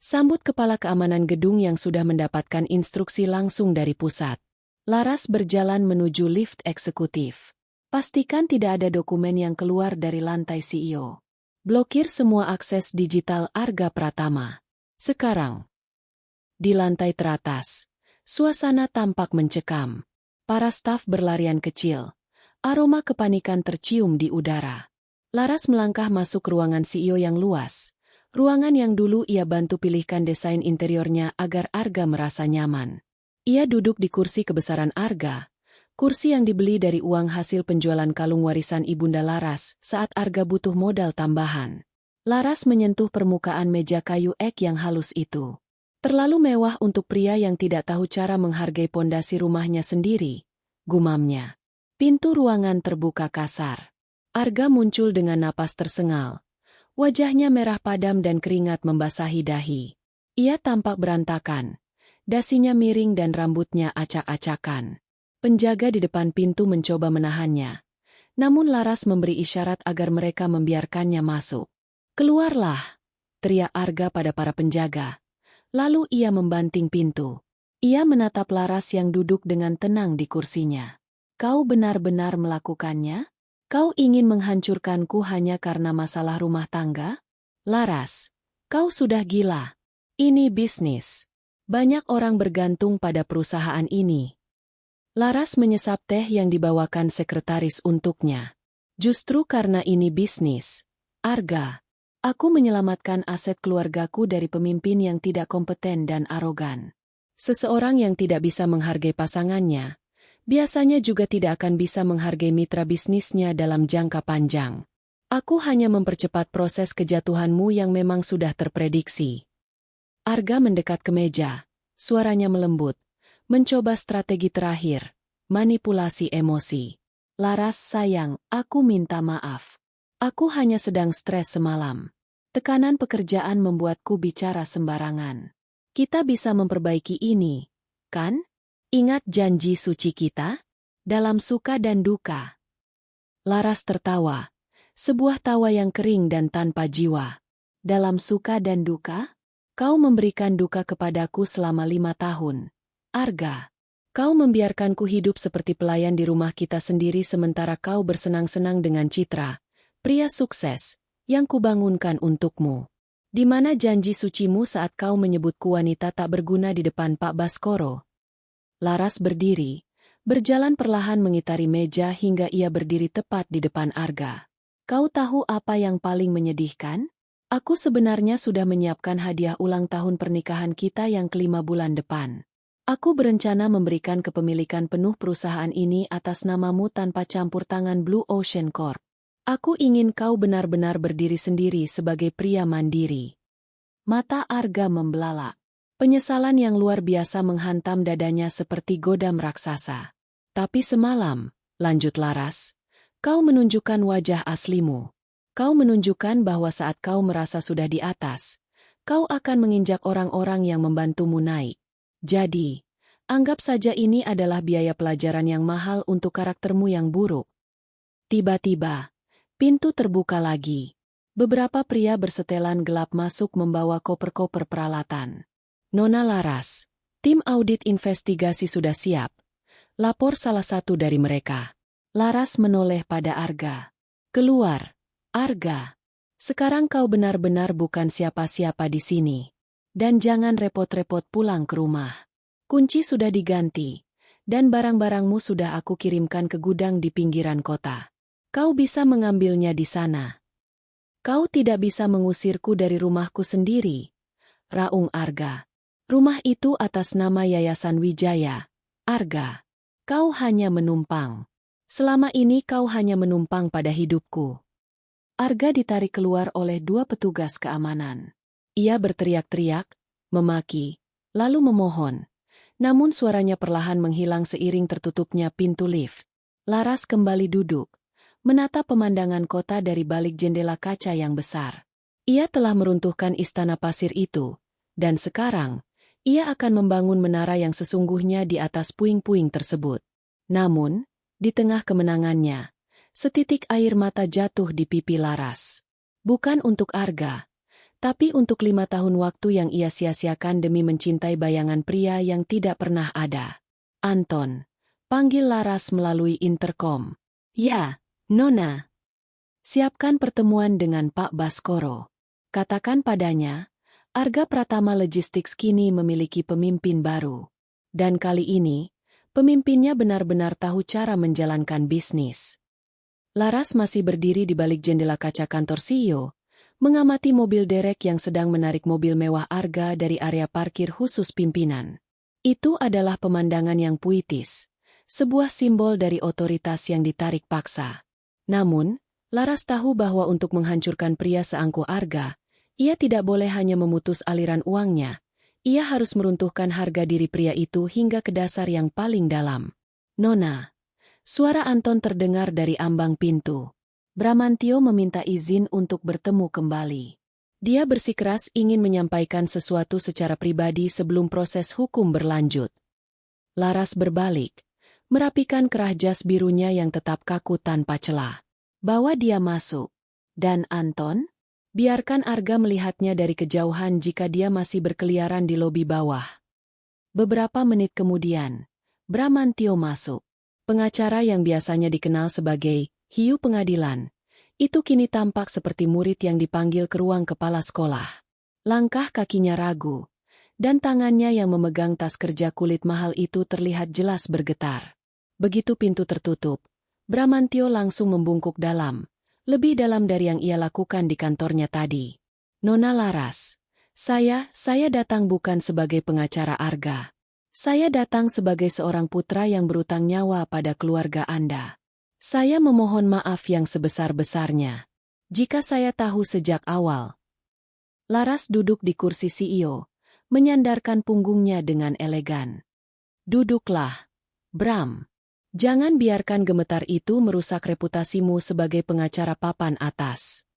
sambut kepala keamanan gedung yang sudah mendapatkan instruksi langsung dari pusat. Laras berjalan menuju lift eksekutif. Pastikan tidak ada dokumen yang keluar dari lantai CEO. Blokir semua akses digital Arga Pratama. Sekarang, di lantai teratas, suasana tampak mencekam. Para staf berlarian kecil. Aroma kepanikan tercium di udara. Laras melangkah masuk ruangan CEO yang luas. Ruangan yang dulu ia bantu pilihkan desain interiornya agar Arga merasa nyaman. Ia duduk di kursi kebesaran Arga, kursi yang dibeli dari uang hasil penjualan kalung warisan ibunda Laras saat Arga butuh modal tambahan. Laras menyentuh permukaan meja kayu ek yang halus itu. Terlalu mewah untuk pria yang tidak tahu cara menghargai pondasi rumahnya sendiri, gumamnya. Pintu ruangan terbuka kasar. Arga muncul dengan napas tersengal. Wajahnya merah padam dan keringat membasahi dahi. Ia tampak berantakan. Dasinya miring dan rambutnya acak-acakan. Penjaga di depan pintu mencoba menahannya. Namun Laras memberi isyarat agar mereka membiarkannya masuk. "Keluarlah!" teriak Arga pada para penjaga. Lalu ia membanting pintu. Ia menatap Laras yang duduk dengan tenang di kursinya. "Kau benar-benar melakukannya? Kau ingin menghancurkanku hanya karena masalah rumah tangga? Laras, kau sudah gila. Ini bisnis. Banyak orang bergantung pada perusahaan ini." Laras menyesap teh yang dibawakan sekretaris untuknya. "Justru karena ini bisnis, Arga, aku menyelamatkan aset keluargaku dari pemimpin yang tidak kompeten dan arogan. Seseorang yang tidak bisa menghargai pasangannya, biasanya juga tidak akan bisa menghargai mitra bisnisnya dalam jangka panjang. Aku hanya mempercepat proses kejatuhanmu yang memang sudah terprediksi." Arga mendekat ke meja, suaranya melembut, mencoba strategi terakhir, manipulasi emosi. "Laras sayang, aku minta maaf. Aku hanya sedang stres semalam. Tekanan pekerjaan membuatku bicara sembarangan. Kita bisa memperbaiki ini, kan? Ingat janji suci kita? Dalam suka dan duka." Laras tertawa, sebuah tawa yang kering dan tanpa jiwa. "Dalam suka dan duka? Kau memberikan duka kepadaku selama 5 tahun. Arga, kau membiarkanku hidup seperti pelayan di rumah kita sendiri sementara kau bersenang-senang dengan Citra, pria sukses, yang kubangunkan untukmu. Di mana janji sucimu saat kau menyebutku wanita tak berguna di depan Pak Baskoro?" Laras berdiri, berjalan perlahan mengitari meja hingga ia berdiri tepat di depan Arga. "Kau tahu apa yang paling menyedihkan? Aku sebenarnya sudah menyiapkan hadiah ulang tahun pernikahan kita yang ke-5 bulan depan. Aku berencana memberikan kepemilikan penuh perusahaan ini atas namamu tanpa campur tangan Blue Ocean Corp. Aku ingin kau benar-benar berdiri sendiri sebagai pria mandiri." Mata Arga membelalak. Penyesalan yang luar biasa menghantam dadanya seperti godam raksasa. "Tapi semalam," lanjut Laras, "kau menunjukkan wajah aslimu. Kau menunjukkan bahwa saat kau merasa sudah di atas, kau akan menginjak orang-orang yang membantumu naik. Jadi, anggap saja ini adalah biaya pelajaran yang mahal untuk karaktermu yang buruk." Tiba-tiba, pintu terbuka lagi. Beberapa pria bersetelan gelap masuk membawa koper-koper peralatan. "Nona Laras, tim audit investigasi sudah siap," lapor salah satu dari mereka. Laras menoleh pada Arga. "Keluar, Arga. Sekarang kau benar-benar bukan siapa-siapa di sini. Dan jangan repot-repot pulang ke rumah. Kunci sudah diganti, dan barang-barangmu sudah aku kirimkan ke gudang di pinggiran kota. Kau bisa mengambilnya di sana. Kau tidak bisa mengusirku dari rumahku sendiri," raung Arga. "Rumah itu atas nama Yayasan Wijaya, Arga, kau hanya menumpang. Selama ini kau hanya menumpang pada hidupku. Arga ditarik keluar oleh dua petugas keamanan. Ia berteriak-teriak, memaki, lalu memohon. Namun suaranya perlahan menghilang seiring tertutupnya pintu lift. Laras kembali duduk, menatap pemandangan kota dari balik jendela kaca yang besar. Ia telah meruntuhkan istana pasir itu, dan sekarang, ia akan membangun menara yang sesungguhnya di atas puing-puing tersebut. Namun, di tengah kemenangannya, setitik air mata jatuh di pipi Laras. Bukan untuk Arga, tapi untuk 5 tahun waktu yang ia sia-siakan demi mencintai bayangan pria yang tidak pernah ada. Anton, panggil Laras melalui interkom. Ya, Nona. Siapkan pertemuan dengan Pak Baskoro. Katakan padanya, Arga Pratama Logistics kini memiliki pemimpin baru. Dan kali ini, pemimpinnya benar-benar tahu cara menjalankan bisnis. Laras masih berdiri di balik jendela kaca kantor CEO, mengamati mobil derek yang sedang menarik mobil mewah Arga dari area parkir khusus pimpinan. Itu adalah pemandangan yang puitis, sebuah simbol dari otoritas yang ditarik paksa. Namun, Laras tahu bahwa untuk menghancurkan pria seangkuh Arga, ia tidak boleh hanya memutus aliran uangnya, ia harus meruntuhkan harga diri pria itu hingga ke dasar yang paling dalam. Nona, suara Anton terdengar dari ambang pintu. Bramantio meminta izin untuk bertemu kembali. Dia bersikeras ingin menyampaikan sesuatu secara pribadi sebelum proses hukum berlanjut. Laras berbalik, merapikan kerah jas birunya yang tetap kaku tanpa celah. Bawa dia masuk. Dan Anton? Biarkan Arga melihatnya dari kejauhan jika dia masih berkeliaran di lobi bawah. Beberapa menit kemudian, Bramantio masuk. Pengacara yang biasanya dikenal sebagai hiu pengadilan, itu kini tampak seperti murid yang dipanggil ke ruang kepala sekolah. Langkah kakinya ragu, dan tangannya yang memegang tas kerja kulit mahal itu terlihat jelas bergetar. Begitu pintu tertutup, Bramantio langsung membungkuk dalam, lebih dalam dari yang ia lakukan di kantornya tadi. Nona Laras, saya datang bukan sebagai pengacara Arga. Saya datang sebagai seorang putra yang berutang nyawa pada keluarga Anda. Saya memohon maaf yang sebesar-besarnya. Jika saya tahu sejak awal. Laras duduk di kursi CEO, menyandarkan punggungnya dengan elegan. Duduklah, Bram. Jangan biarkan gemetar itu merusak reputasimu sebagai pengacara papan atas.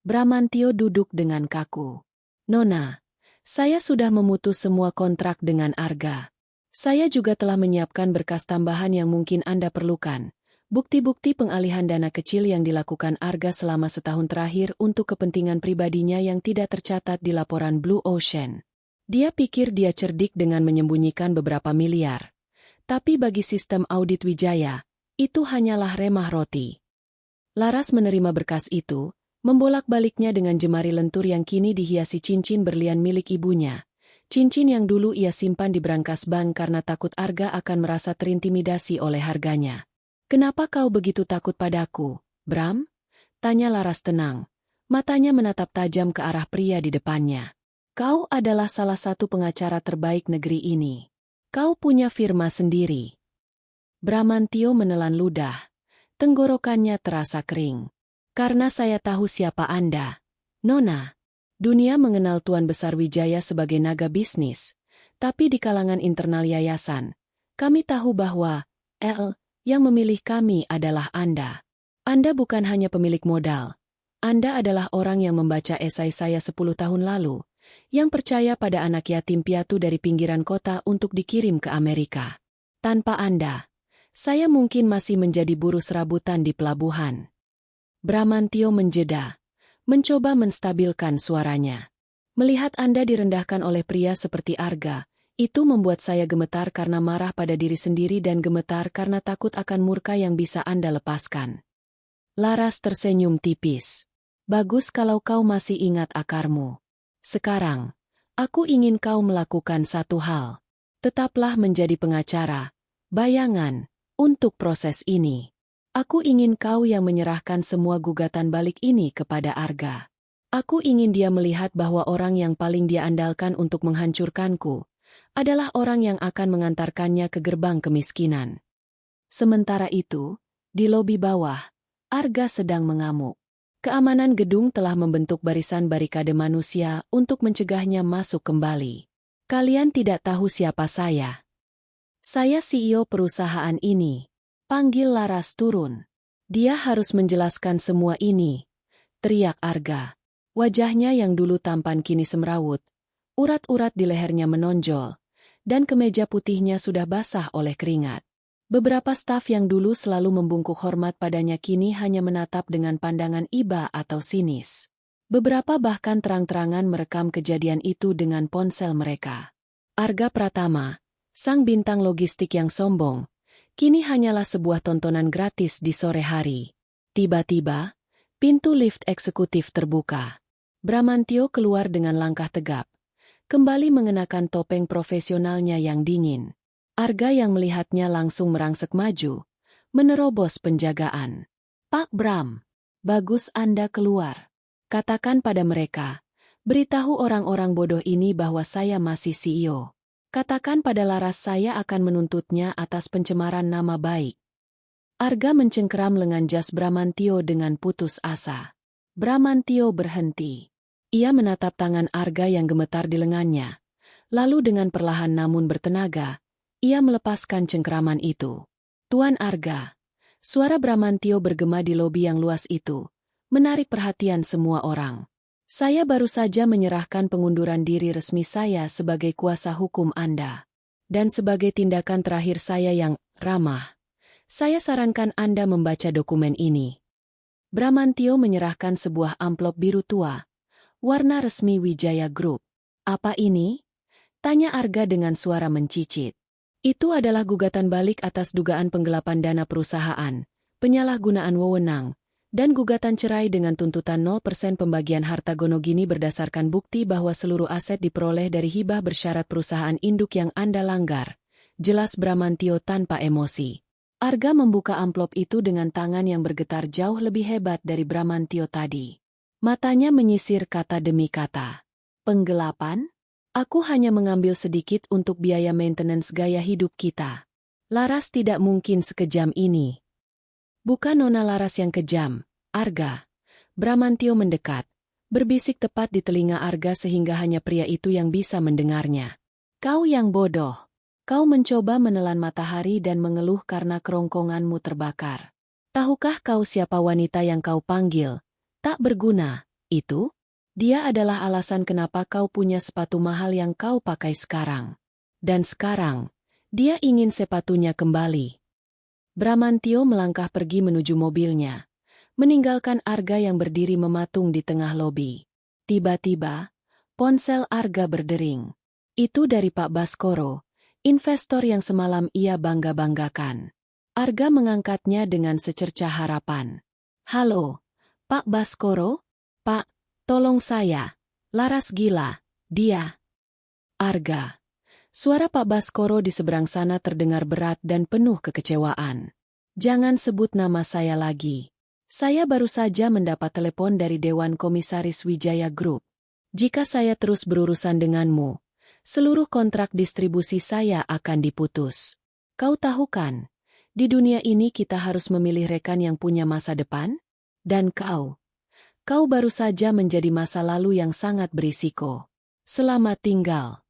Bramantio duduk dengan kaku. Nona, saya sudah memutus semua kontrak dengan Arga. Saya juga telah menyiapkan berkas tambahan yang mungkin Anda perlukan. Bukti-bukti pengalihan dana kecil yang dilakukan Arga selama setahun terakhir untuk kepentingan pribadinya yang tidak tercatat di laporan Blue Ocean. Dia pikir dia cerdik dengan menyembunyikan beberapa miliar. Tapi bagi sistem audit Wijaya, itu hanyalah remah roti. Laras menerima berkas itu, membolak-baliknya dengan jemari lentur yang kini dihiasi cincin berlian milik ibunya. Cincin yang dulu ia simpan di brankas bank karena takut Arga akan merasa terintimidasi oleh harganya. Kenapa kau begitu takut padaku, Bram? Tanya Laras tenang. Matanya menatap tajam ke arah pria di depannya. Kau adalah salah satu pengacara terbaik negeri ini. Kau punya firma sendiri. Bramantio menelan ludah. Tenggorokannya terasa kering. Karena saya tahu siapa Anda, Nona. Dunia mengenal Tuan Besar Wijaya sebagai naga bisnis. Tapi di kalangan internal yayasan, kami tahu bahwa yang memilih kami adalah Anda. Anda bukan hanya pemilik modal. Anda adalah orang yang membaca esai saya 10 tahun lalu, yang percaya pada anak yatim piatu dari pinggiran kota untuk dikirim ke Amerika. Tanpa Anda, saya mungkin masih menjadi buruh serabutan di pelabuhan. Bramantio menjeda, mencoba menstabilkan suaranya. Melihat Anda direndahkan oleh pria seperti Arga, itu membuat saya gemetar karena marah pada diri sendiri dan gemetar karena takut akan murka yang bisa Anda lepaskan. Laras tersenyum tipis. Bagus kalau kau masih ingat akarmu. Sekarang, aku ingin kau melakukan satu hal. Tetaplah menjadi pengacara, bayangan, untuk proses ini. Aku ingin kau yang menyerahkan semua gugatan balik ini kepada Arga. Aku ingin dia melihat bahwa orang yang paling dia andalkan untuk menghancurkanku adalah orang yang akan mengantarkannya ke gerbang kemiskinan. Sementara itu, di lobi bawah, Arga sedang mengamuk. Keamanan gedung telah membentuk barisan barikade manusia untuk mencegahnya masuk kembali. Kalian tidak tahu siapa saya. Saya CEO perusahaan ini. Panggil Laras turun. Dia harus menjelaskan semua ini, teriak Arga. Wajahnya yang dulu tampan kini semrawut, urat-urat di lehernya menonjol, dan kemeja putihnya sudah basah oleh keringat. Beberapa staf yang dulu selalu membungkuk hormat padanya kini hanya menatap dengan pandangan iba atau sinis. Beberapa bahkan terang-terangan merekam kejadian itu dengan ponsel mereka. Arga Pratama, sang bintang logistik yang sombong, kini hanyalah sebuah tontonan gratis di sore hari. Tiba-tiba, pintu lift eksekutif terbuka. Bramantio keluar dengan langkah tegap, kembali mengenakan topeng profesionalnya yang dingin. Arga yang melihatnya langsung merangsek maju, menerobos penjagaan. Pak Bram, bagus Anda keluar. Katakan pada mereka, beritahu orang-orang bodoh ini bahwa saya masih CEO. Katakan pada Laras saya akan menuntutnya atas pencemaran nama baik. Arga mencengkeram lengan jas Bramantio dengan putus asa. Bramantio berhenti. Ia menatap tangan Arga yang gemetar di lengannya. Lalu dengan perlahan namun bertenaga, ia melepaskan cengkeraman itu. Tuan Arga, suara Bramantio bergema di lobi yang luas itu, menarik perhatian semua orang. Saya baru saja menyerahkan pengunduran diri resmi saya sebagai kuasa hukum Anda. Dan sebagai tindakan terakhir saya yang ramah, saya sarankan Anda membaca dokumen ini. Bramantio menyerahkan sebuah amplop biru tua, warna resmi Wijaya Group. Apa ini? Tanya Arga dengan suara mencicit. Itu adalah gugatan balik atas dugaan penggelapan dana perusahaan, penyalahgunaan wewenang, dan gugatan cerai dengan tuntutan 0% pembagian harta Gonogini berdasarkan bukti bahwa seluruh aset diperoleh dari hibah bersyarat perusahaan induk yang Anda langgar. Jelas Bramantio tanpa emosi. Arga membuka amplop itu dengan tangan yang bergetar jauh lebih hebat dari Bramantio tadi. Matanya menyisir kata demi kata. Penggelapan? Aku hanya mengambil sedikit untuk biaya maintenance gaya hidup kita. Laras tidak mungkin sekejam ini. Bukan Nona Laras yang kejam, Arga. Bramantio mendekat, berbisik tepat di telinga Arga sehingga hanya pria itu yang bisa mendengarnya. Kau yang bodoh. Kau mencoba menelan matahari dan mengeluh karena kerongkonganmu terbakar. Tahukah kau siapa wanita yang kau panggil? Tak berguna, itu? Dia adalah alasan kenapa kau punya sepatu mahal yang kau pakai sekarang. Dan sekarang, dia ingin sepatunya kembali. Bramantio melangkah pergi menuju mobilnya, meninggalkan Arga yang berdiri mematung di tengah lobi. Tiba-tiba, ponsel Arga berdering. Itu dari Pak Baskoro, investor yang semalam ia bangga-banggakan. Arga mengangkatnya dengan secercah harapan. Halo, Pak Baskoro? Pak, tolong saya. Laras gila, dia. Arga. Suara Pak Baskoro di seberang sana terdengar berat dan penuh kekecewaan. Jangan sebut nama saya lagi. Saya baru saja mendapat telepon dari Dewan Komisaris Wijaya Group. Jika saya terus berurusan denganmu, seluruh kontrak distribusi saya akan diputus. Kau tahu kan, di dunia ini kita harus memilih rekan yang punya masa depan? Dan kau baru saja menjadi masa lalu yang sangat berisiko. Selamat tinggal.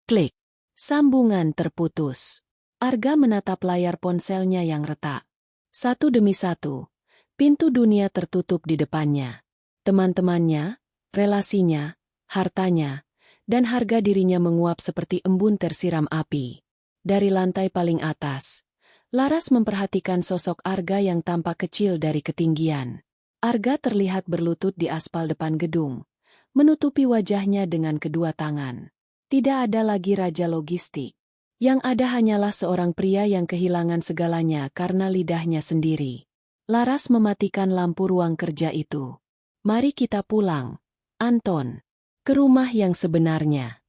Klik. Sambungan terputus. Arga menatap layar ponselnya yang retak. Satu demi satu, pintu dunia tertutup di depannya. Teman-temannya, relasinya, hartanya, dan harga dirinya menguap seperti embun tersiram api. Dari lantai paling atas, Laras memperhatikan sosok Arga yang tampak kecil dari ketinggian. Arga terlihat berlutut di aspal depan gedung, menutupi wajahnya dengan kedua tangan. Tidak ada lagi raja logistik. Yang ada hanyalah seorang pria yang kehilangan segalanya karena lidahnya sendiri. Laras mematikan lampu ruang kerja itu. Mari kita pulang, Anton, ke rumah yang sebenarnya.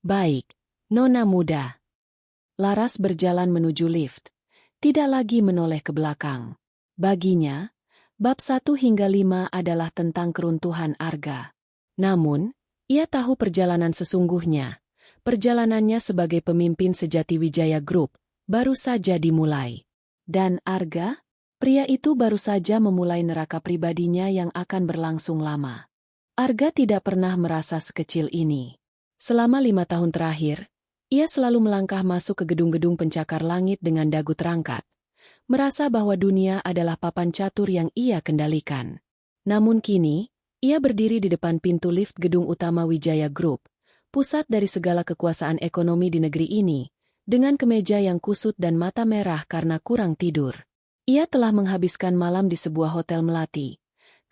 Baik, Nona muda. Laras berjalan menuju lift, tidak lagi menoleh ke belakang. Baginya, bab 1 hingga 5 adalah tentang keruntuhan Arga. Namun, ia tahu perjalanan sesungguhnya, perjalanannya sebagai pemimpin sejati Wijaya Group baru saja dimulai. Dan Arga? Pria itu baru saja memulai neraka pribadinya yang akan berlangsung lama. Arga tidak pernah merasa sekecil ini. Selama 5 tahun terakhir, ia selalu melangkah masuk ke gedung-gedung pencakar langit dengan dagu terangkat, merasa bahwa dunia adalah papan catur yang ia kendalikan. Namun kini, ia berdiri di depan pintu lift gedung utama Wijaya Group, pusat dari segala kekuasaan ekonomi di negeri ini, dengan kemeja yang kusut dan mata merah karena kurang tidur. Ia telah menghabiskan malam di sebuah hotel melati,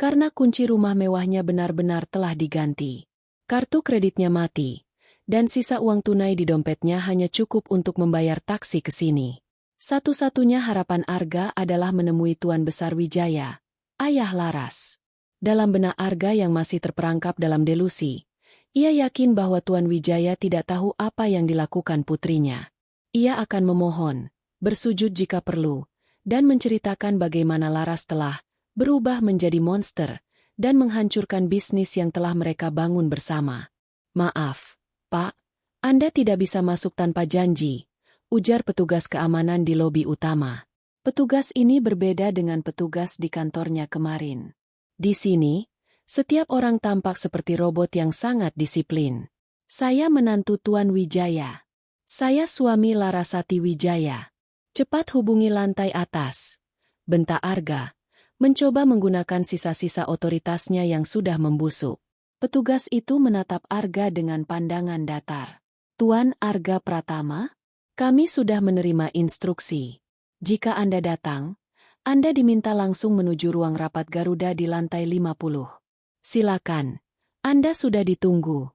karena kunci rumah mewahnya benar-benar telah diganti. Kartu kreditnya mati, dan sisa uang tunai di dompetnya hanya cukup untuk membayar taksi ke sini. Satu-satunya harapan Arga adalah menemui Tuan Besar Wijaya, ayah Laras. Dalam benak Arga yang masih terperangkap dalam delusi, ia yakin bahwa Tuan Wijaya tidak tahu apa yang dilakukan putrinya. Ia akan memohon, bersujud jika perlu, dan menceritakan bagaimana Laras telah berubah menjadi monster dan menghancurkan bisnis yang telah mereka bangun bersama. "Maaf, Pak, Anda tidak bisa masuk tanpa janji," ujar petugas keamanan di lobi utama. Petugas ini berbeda dengan petugas di kantornya kemarin. Di sini, setiap orang tampak seperti robot yang sangat disiplin. "Saya menantu Tuan Wijaya. Saya suami Larasati Wijaya. Cepat hubungi lantai atas," bentak Arga, mencoba menggunakan sisa-sisa otoritasnya yang sudah membusuk. Petugas itu menatap Arga dengan pandangan datar. "Tuan Arga Pratama, kami sudah menerima instruksi. Jika Anda datang, Anda diminta langsung menuju ruang rapat Garuda di lantai 50. Silakan, Anda sudah ditunggu."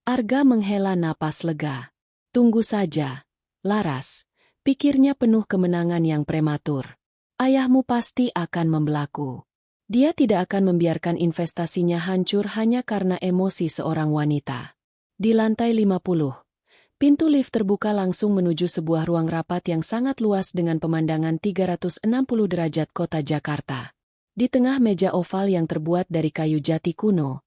Arga menghela napas lega. "Tunggu saja, Laras," pikirnya penuh kemenangan yang prematur. "Ayahmu pasti akan membelaku. Dia tidak akan membiarkan investasinya hancur hanya karena emosi seorang wanita." Di lantai 50, pintu lift terbuka langsung menuju sebuah ruang rapat yang sangat luas dengan pemandangan 360 derajat kota Jakarta. Di tengah meja oval yang terbuat dari kayu jati kuno,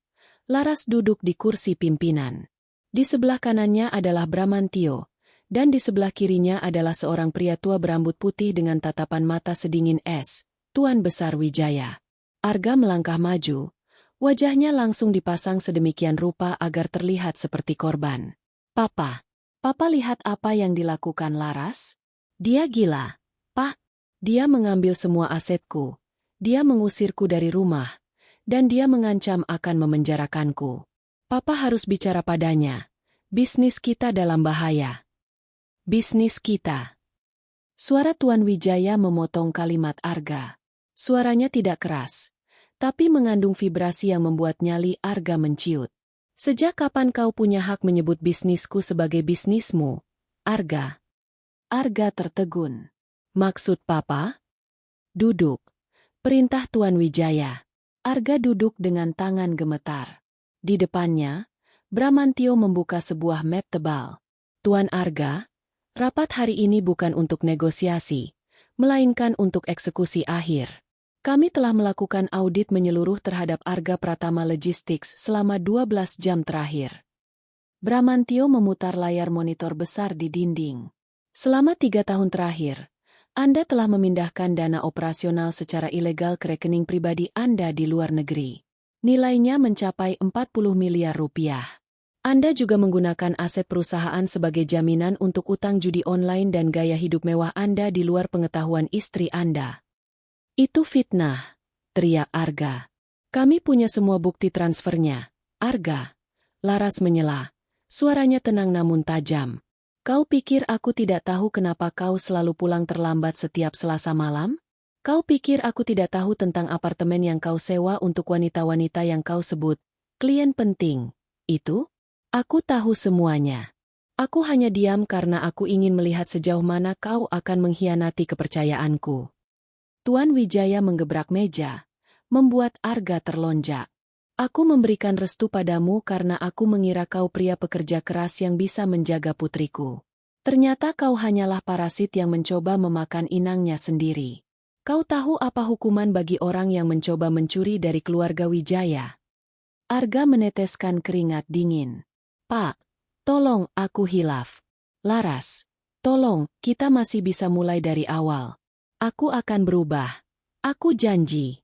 Laras duduk di kursi pimpinan. Di sebelah kanannya adalah Bramantio, dan di sebelah kirinya adalah seorang pria tua berambut putih dengan tatapan mata sedingin es, Tuan Besar Wijaya. Arga melangkah maju, wajahnya langsung dipasang sedemikian rupa agar terlihat seperti korban. Papa lihat apa yang dilakukan Laras? Dia gila, Pak. Dia mengambil semua asetku, dia mengusirku dari rumah, dan dia mengancam akan memenjarakanku. Papa harus bicara padanya. Bisnis kita dalam bahaya. Bisnis kita. Suara Tuan Wijaya memotong kalimat Arga. Suaranya tidak keras, tapi mengandung vibrasi yang membuat nyali Arga menciut. "Sejak kapan kau punya hak menyebut bisnisku sebagai bisnismu, Arga?" Arga tertegun. "Maksud Papa?" "Duduk," perintah Tuan Wijaya. Arga duduk dengan tangan gemetar. Di depannya, Bramantio membuka sebuah map tebal. "Tuan Arga, rapat hari ini bukan untuk negosiasi, melainkan untuk eksekusi akhir. Kami telah melakukan audit menyeluruh terhadap Arga Pratama Logistics selama 12 jam terakhir." Bramantio memutar layar monitor besar di dinding. "Selama 3 tahun terakhir, Anda telah memindahkan dana operasional secara ilegal ke rekening pribadi Anda di luar negeri. Nilainya mencapai 40 miliar rupiah. Anda juga menggunakan aset perusahaan sebagai jaminan untuk utang judi online dan gaya hidup mewah Anda di luar pengetahuan istri Anda." "Itu fitnah," teriak Arga. "Kami punya semua bukti transfernya, Arga." Laras menyela. Suaranya tenang namun tajam. "Kau pikir aku tidak tahu kenapa kau selalu pulang terlambat setiap Selasa malam? Kau pikir aku tidak tahu tentang apartemen yang kau sewa untuk wanita-wanita yang kau sebut klien penting? Itu? Aku tahu semuanya. Aku hanya diam karena aku ingin melihat sejauh mana kau akan mengkhianati kepercayaanku." Tuan Wijaya menggebrak meja, membuat Arga terlonjak. "Aku memberikan restu padamu karena aku mengira kau pria pekerja keras yang bisa menjaga putriku. Ternyata kau hanyalah parasit yang mencoba memakan inangnya sendiri. Kau tahu apa hukuman bagi orang yang mencoba mencuri dari keluarga Wijaya?" Arga meneteskan keringat dingin. "Pak, Tolong, aku hilaf. Laras, tolong, kita masih bisa mulai dari awal. Aku akan berubah. Aku janji.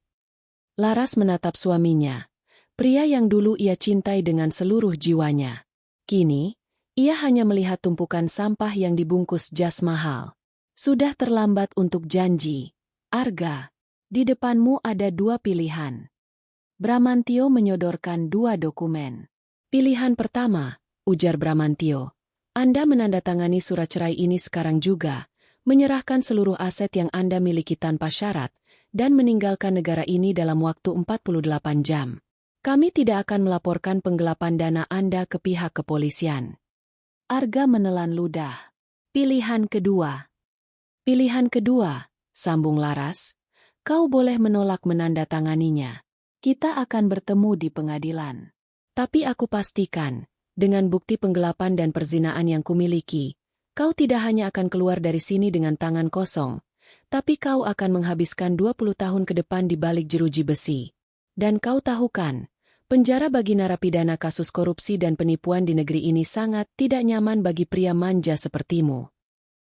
Laras menatap suaminya, pria yang dulu ia cintai dengan seluruh jiwanya. Kini, ia hanya melihat tumpukan sampah yang dibungkus jas mahal. Sudah terlambat untuk janji. Arga, di depanmu ada dua pilihan. Bramantio menyodorkan dua dokumen. Pilihan pertama, ujar Bramantio. Anda menandatangani surat cerai ini sekarang juga, menyerahkan seluruh aset yang Anda miliki tanpa syarat, dan meninggalkan negara ini dalam waktu 48 jam. Kami tidak akan melaporkan penggelapan dana Anda ke pihak kepolisian. Arga menelan ludah. Pilihan kedua. Pilihan kedua, sambung Laras, kau boleh menolak menandatanganinya. Kita akan bertemu di pengadilan. Tapi aku pastikan, dengan bukti penggelapan dan perzinaan yang kumiliki, kau tidak hanya akan keluar dari sini dengan tangan kosong, tapi kau akan menghabiskan 20 tahun ke depan di balik jeruji besi. Dan kau tahu kan, penjara bagi narapidana kasus korupsi dan penipuan di negeri ini sangat tidak nyaman bagi pria manja sepertimu.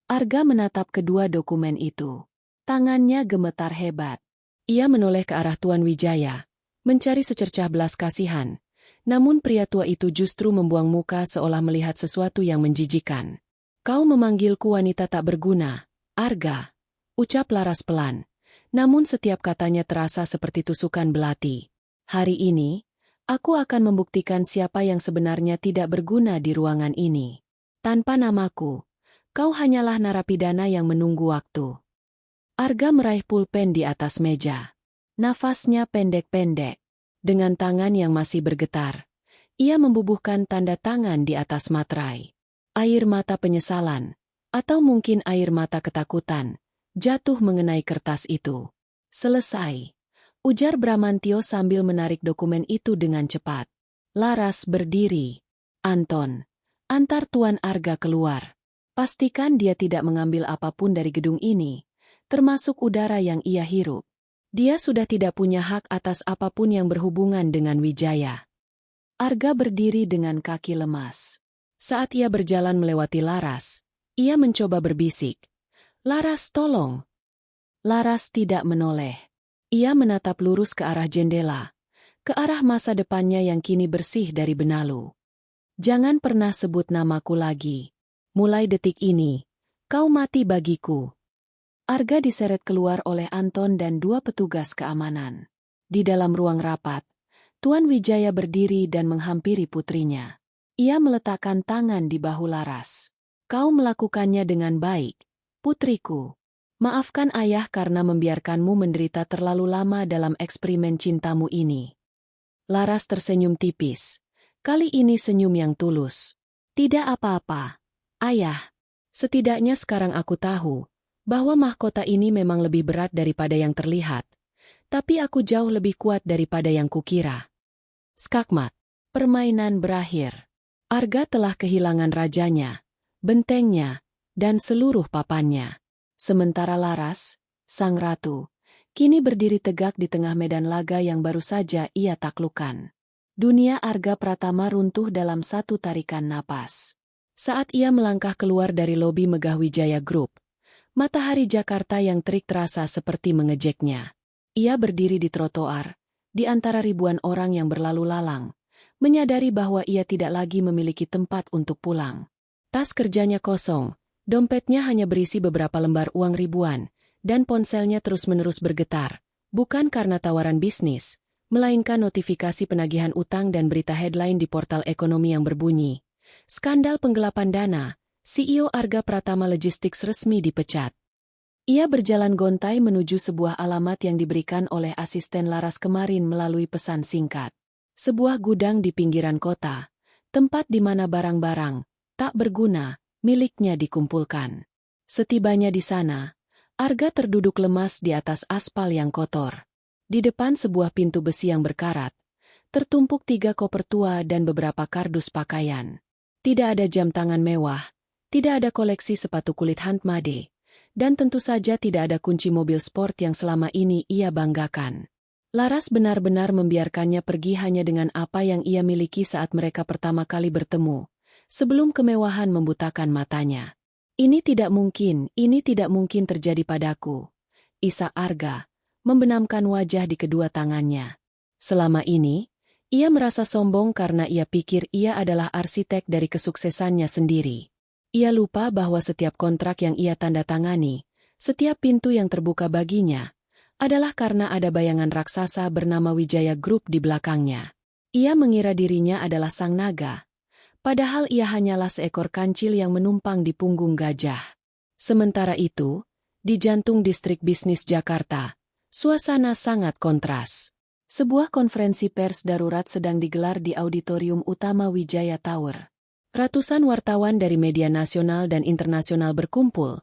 Arga menatap kedua dokumen itu. Tangannya gemetar hebat. Ia menoleh ke arah Tuan Wijaya, mencari secercah belas kasihan. Namun pria tua itu justru membuang muka seolah melihat sesuatu yang menjijikan. Kau memanggilku wanita tak berguna, Arga, ucap Laras pelan. Namun setiap katanya terasa seperti tusukan belati. Hari ini, aku akan membuktikan siapa yang sebenarnya tidak berguna di ruangan ini. Tanpa namaku, kau hanyalah narapidana yang menunggu waktu. Arga meraih pulpen di atas meja. Nafasnya pendek-pendek. Dengan tangan yang masih bergetar, ia membubuhkan tanda tangan di atas materai. Air mata penyesalan, atau mungkin air mata ketakutan, jatuh mengenai kertas itu. Selesai, ujar Bramantio sambil menarik dokumen itu dengan cepat. Laras berdiri. Anton, antar Tuan Arga keluar. Pastikan dia tidak mengambil apapun dari gedung ini, termasuk udara yang ia hirup. Dia sudah tidak punya hak atas apapun yang berhubungan dengan Wijaya. Arga berdiri dengan kaki lemas. Saat ia berjalan melewati Laras, ia mencoba berbisik. Laras, tolong. Laras tidak menoleh. Ia menatap lurus ke arah jendela, ke arah masa depannya yang kini bersih dari benalu. Jangan pernah sebut namaku lagi. Mulai detik ini, kau mati bagiku. Arga diseret keluar oleh Anton dan dua petugas keamanan. Di dalam ruang rapat, Tuan Wijaya berdiri dan menghampiri putrinya. Ia meletakkan tangan di bahu Laras. Kau melakukannya dengan baik, putriku. Maafkan ayah karena membiarkanmu menderita terlalu lama dalam eksperimen cintamu ini. Laras tersenyum tipis. Kali ini senyum yang tulus. Tidak apa-apa, ayah. Setidaknya sekarang aku tahu bahwa mahkota ini memang lebih berat daripada yang terlihat. Tapi aku jauh lebih kuat daripada yang kukira. Skakmat. Permainan berakhir. Arga telah kehilangan rajanya, bentengnya, dan seluruh papannya. Sementara Laras, sang ratu, kini berdiri tegak di tengah medan laga yang baru saja ia taklukkan. Dunia Arga Pratama runtuh dalam satu tarikan napas. Saat ia melangkah keluar dari lobi Megah Wijaya Group, matahari Jakarta yang terik terasa seperti mengejeknya. Ia berdiri di trotoar, di antara ribuan orang yang berlalu lalang, menyadari bahwa ia tidak lagi memiliki tempat untuk pulang. Tas kerjanya kosong, dompetnya hanya berisi beberapa lembar uang ribuan, dan ponselnya terus-menerus bergetar, bukan karena tawaran bisnis, melainkan notifikasi penagihan utang dan berita headline di portal ekonomi yang berbunyi. Skandal penggelapan dana, CEO Arga Pratama Logistics resmi dipecat. Ia berjalan gontai menuju sebuah alamat yang diberikan oleh asisten Laras kemarin melalui pesan singkat. Sebuah gudang di pinggiran kota, tempat di mana barang-barang tak berguna miliknya dikumpulkan. Setibanya di sana, Arga terduduk lemas di atas aspal yang kotor. Di depan sebuah pintu besi yang berkarat, tertumpuk 3 koper tua dan beberapa kardus pakaian. Tidak ada jam tangan mewah, tidak ada koleksi sepatu kulit handmade, dan tentu saja tidak ada kunci mobil sport yang selama ini ia banggakan. Laras benar-benar membiarkannya pergi hanya dengan apa yang ia miliki saat mereka pertama kali bertemu, sebelum kemewahan membutakan matanya. Ini tidak mungkin terjadi padaku. Isak Arga membenamkan wajah di kedua tangannya. Selama ini, ia merasa sombong karena ia pikir ia adalah arsitek dari kesuksesannya sendiri. Ia lupa bahwa setiap kontrak yang ia tanda tangani, setiap pintu yang terbuka baginya, adalah karena ada bayangan raksasa bernama Wijaya Group di belakangnya. Ia mengira dirinya adalah sang naga, padahal ia hanyalah seekor kancil yang menumpang di punggung gajah. Sementara itu, di jantung distrik bisnis Jakarta, suasana sangat kontras. Sebuah konferensi pers darurat sedang digelar di auditorium utama Wijaya Tower. Ratusan wartawan dari media nasional dan internasional berkumpul,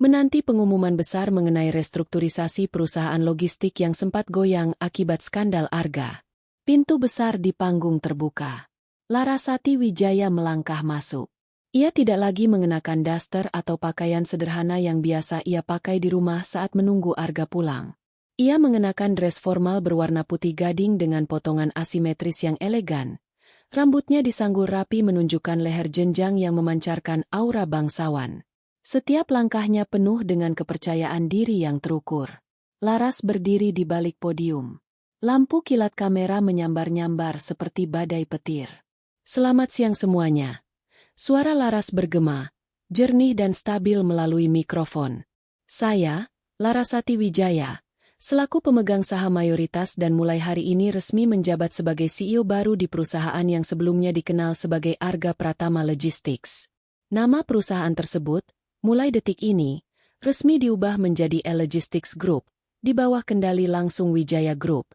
menanti pengumuman besar mengenai restrukturisasi perusahaan logistik yang sempat goyang akibat skandal Arga. Pintu besar di panggung terbuka. Larasati Wijaya melangkah masuk. Ia tidak lagi mengenakan daster atau pakaian sederhana yang biasa ia pakai di rumah saat menunggu Arga pulang. Ia mengenakan dress formal berwarna putih gading dengan potongan asimetris yang elegan. Rambutnya disanggul rapi menunjukkan leher jenjang yang memancarkan aura bangsawan. Setiap langkahnya penuh dengan kepercayaan diri yang terukur. Laras berdiri di balik podium. Lampu kilat kamera menyambar-nyambar seperti badai petir. Selamat siang semuanya. Suara Laras bergema, jernih dan stabil melalui mikrofon. Saya, Larasati Wijaya, selaku pemegang saham mayoritas dan mulai hari ini resmi menjabat sebagai CEO baru di perusahaan yang sebelumnya dikenal sebagai Arga Pratama Logistics. Nama perusahaan tersebut, mulai detik ini, resmi diubah menjadi E-Logistics Group, di bawah kendali langsung Wijaya Group.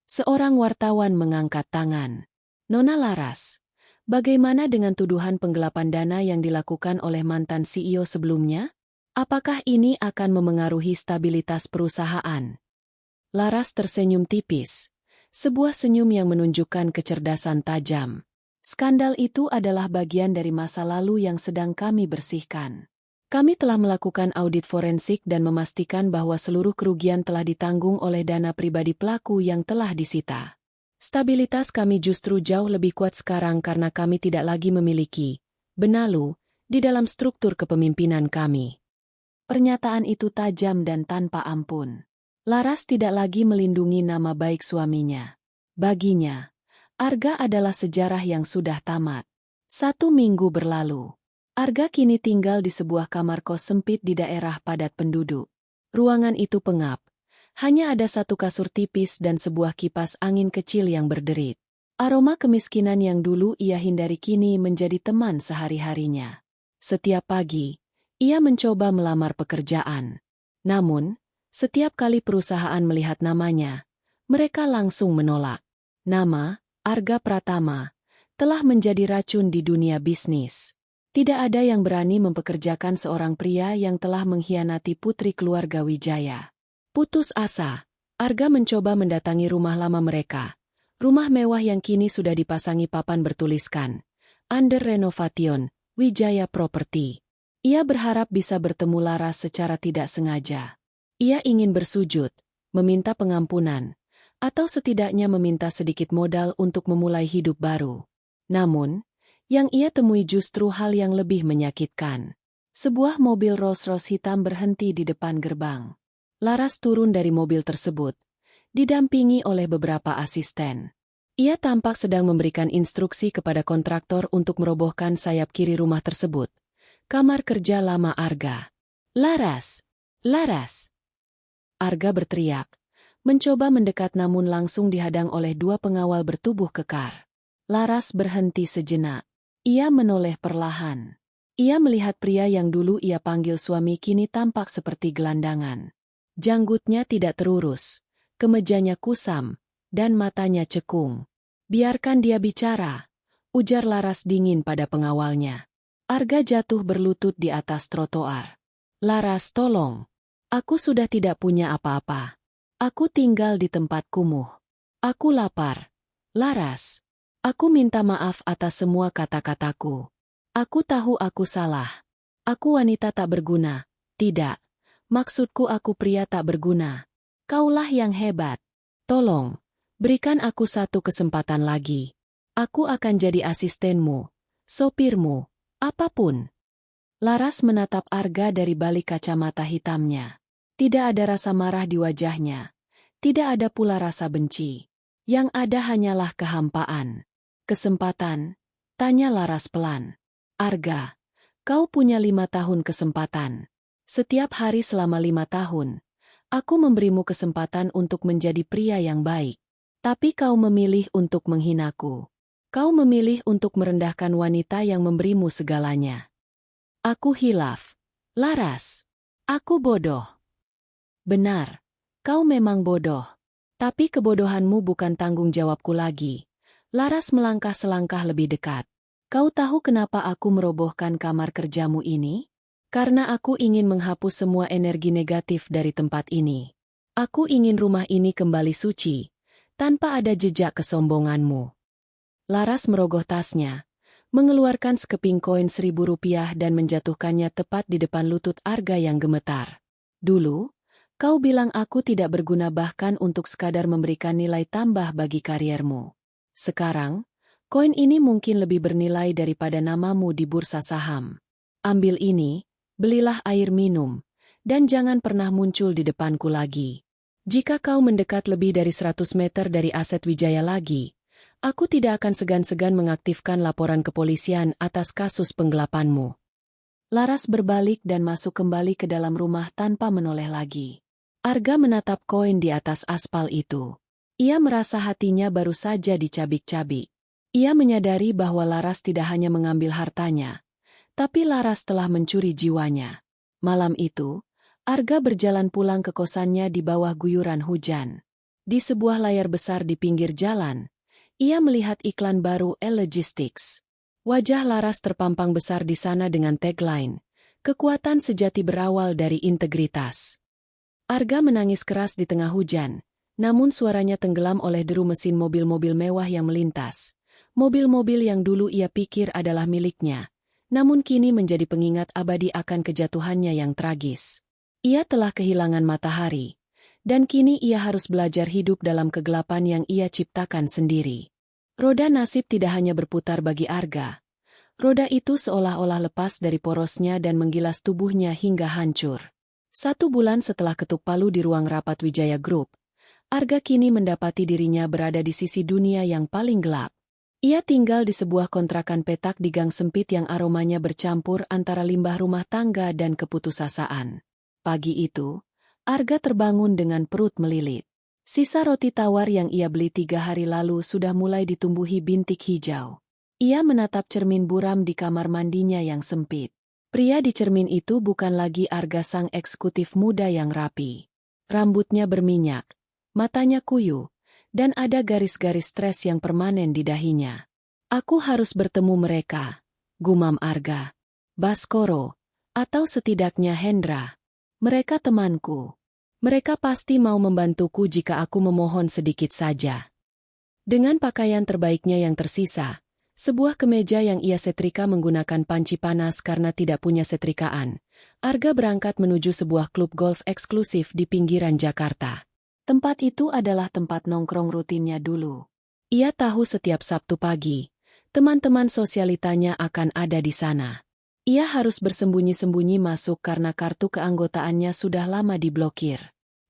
Seorang wartawan mengangkat tangan. Nona Laras, bagaimana dengan tuduhan penggelapan dana yang dilakukan oleh mantan CEO sebelumnya? Apakah ini akan memengaruhi stabilitas perusahaan? Laras tersenyum tipis, sebuah senyum yang menunjukkan kecerdasan tajam. Skandal itu adalah bagian dari masa lalu yang sedang kami bersihkan. Kami telah melakukan audit forensik dan memastikan bahwa seluruh kerugian telah ditanggung oleh dana pribadi pelaku yang telah disita. Stabilitas kami justru jauh lebih kuat sekarang karena kami tidak lagi memiliki benalu di dalam struktur kepemimpinan kami. Pernyataan itu tajam dan tanpa ampun. Laras tidak lagi melindungi nama baik suaminya. Baginya, Arga adalah sejarah yang sudah tamat. 1 minggu berlalu. Arga kini tinggal di sebuah kamar kos sempit di daerah padat penduduk. Ruangan itu pengap. Hanya ada satu kasur tipis dan sebuah kipas angin kecil yang berderit. Aroma kemiskinan yang dulu ia hindari kini menjadi teman sehari-harinya. Setiap pagi, ia mencoba melamar pekerjaan. Namun, setiap kali perusahaan melihat namanya, mereka langsung menolak. Nama, Arga Pratama, telah menjadi racun di dunia bisnis. Tidak ada yang berani mempekerjakan seorang pria yang telah mengkhianati putri keluarga Wijaya. Putus asa, Arga mencoba mendatangi rumah lama mereka. Rumah mewah yang kini sudah dipasangi papan bertuliskan Under Renovation, Wijaya Property. Ia berharap bisa bertemu Laras secara tidak sengaja. Ia ingin bersujud, meminta pengampunan, atau setidaknya meminta sedikit modal untuk memulai hidup baru. Namun, yang ia temui justru hal yang lebih menyakitkan. Sebuah mobil Rolls-Royce hitam berhenti di depan gerbang. Laras turun dari mobil tersebut, didampingi oleh beberapa asisten. Ia tampak sedang memberikan instruksi kepada kontraktor untuk merobohkan sayap kiri rumah tersebut. Kamar kerja lama Arga. Laras! Laras! Arga berteriak, mencoba mendekat namun langsung dihadang oleh 2 pengawal bertubuh kekar. Laras berhenti sejenak. Ia menoleh perlahan. Ia melihat pria yang dulu ia panggil suami kini tampak seperti gelandangan. Janggutnya tidak terurus, kemejanya kusam, dan matanya cekung. Biarkan dia bicara, ujar Laras dingin pada pengawalnya. Arga jatuh berlutut di atas trotoar. Laras, tolong. Aku sudah tidak punya apa-apa. Aku tinggal di tempat kumuh. Aku lapar. Laras. Aku minta maaf atas semua kata-kataku. Aku tahu aku salah. Aku wanita tak berguna. Tidak. Maksudku aku pria tak berguna. Kaulah yang hebat. Tolong, berikan aku 1 kesempatan lagi. Aku akan jadi asistenmu. Sopirmu, apapun. Laras menatap Arga dari balik kacamata hitamnya. Tidak ada rasa marah di wajahnya. Tidak ada pula rasa benci. Yang ada hanyalah kehampaan. Kesempatan? Tanya Laras pelan. Arga, kau punya 5 tahun kesempatan. Setiap hari selama 5 tahun, aku memberimu kesempatan untuk menjadi pria yang baik. Tapi kau memilih untuk menghinaku. Kau memilih untuk merendahkan wanita yang memberimu segalanya. Aku hilaf. Laras. Aku bodoh. Benar. Kau memang bodoh. Tapi kebodohanmu bukan tanggung jawabku lagi. Laras melangkah selangkah lebih dekat. Kau tahu kenapa aku merobohkan kamar kerjamu ini? Karena aku ingin menghapus semua energi negatif dari tempat ini. Aku ingin rumah ini kembali suci, tanpa ada jejak kesombonganmu. Laras merogoh tasnya, mengeluarkan sekeping koin Rp1.000 dan menjatuhkannya tepat di depan lutut Arga yang gemetar. Dulu, kau bilang aku tidak berguna bahkan untuk sekadar memberikan nilai tambah bagi kariermu. Sekarang, koin ini mungkin lebih bernilai daripada namamu di bursa saham. Ambil ini, belilah air minum, dan jangan pernah muncul di depanku lagi. Jika kau mendekat lebih dari 100 meter dari aset Wijaya lagi, aku tidak akan segan-segan mengaktifkan laporan kepolisian atas kasus penggelapanmu. Laras berbalik dan masuk kembali ke dalam rumah tanpa menoleh lagi. Arga menatap koin di atas aspal itu. Ia merasa hatinya baru saja dicabik-cabik. Ia menyadari bahwa Laras tidak hanya mengambil hartanya, tapi Laras telah mencuri jiwanya. Malam itu, Arga berjalan pulang ke kosannya di bawah guyuran hujan. Di sebuah layar besar di pinggir jalan, ia melihat iklan baru L-Logistics. Wajah Laras terpampang besar di sana dengan tagline, "Kekuatan sejati berawal dari integritas." Arga menangis keras di tengah hujan, namun suaranya tenggelam oleh deru mesin mobil-mobil mewah yang melintas. Mobil-mobil yang dulu ia pikir adalah miliknya, namun kini menjadi pengingat abadi akan kejatuhannya yang tragis. Ia telah kehilangan matahari, dan kini ia harus belajar hidup dalam kegelapan yang ia ciptakan sendiri. Roda nasib tidak hanya berputar bagi Arga. Roda itu seolah-olah lepas dari porosnya dan menggilas tubuhnya hingga hancur. 1 bulan setelah ketuk palu di ruang rapat Wijaya Group, Arga kini mendapati dirinya berada di sisi dunia yang paling gelap. Ia tinggal di sebuah kontrakan petak di gang sempit yang aromanya bercampur antara limbah rumah tangga dan keputusasaan. Pagi itu, Arga terbangun dengan perut melilit. Sisa roti tawar yang ia beli 3 hari lalu sudah mulai ditumbuhi bintik hijau. Ia menatap cermin buram di kamar mandinya yang sempit. Pria di cermin itu bukan lagi Arga sang eksekutif muda yang rapi. Rambutnya berminyak, matanya kuyu, dan ada garis-garis stres yang permanen di dahinya. Aku harus bertemu mereka, gumam Arga. Baskoro, atau setidaknya Hendra. Mereka temanku. Mereka pasti mau membantuku jika aku memohon sedikit saja. Dengan pakaian terbaiknya yang tersisa, sebuah kemeja yang ia setrika menggunakan panci panas karena tidak punya setrikaan, Arga berangkat menuju sebuah klub golf eksklusif di pinggiran Jakarta. Tempat itu adalah tempat nongkrong rutinnya dulu. Ia tahu setiap Sabtu pagi, teman-teman sosialitanya akan ada di sana. Ia harus bersembunyi-sembunyi masuk karena kartu keanggotaannya sudah lama diblokir.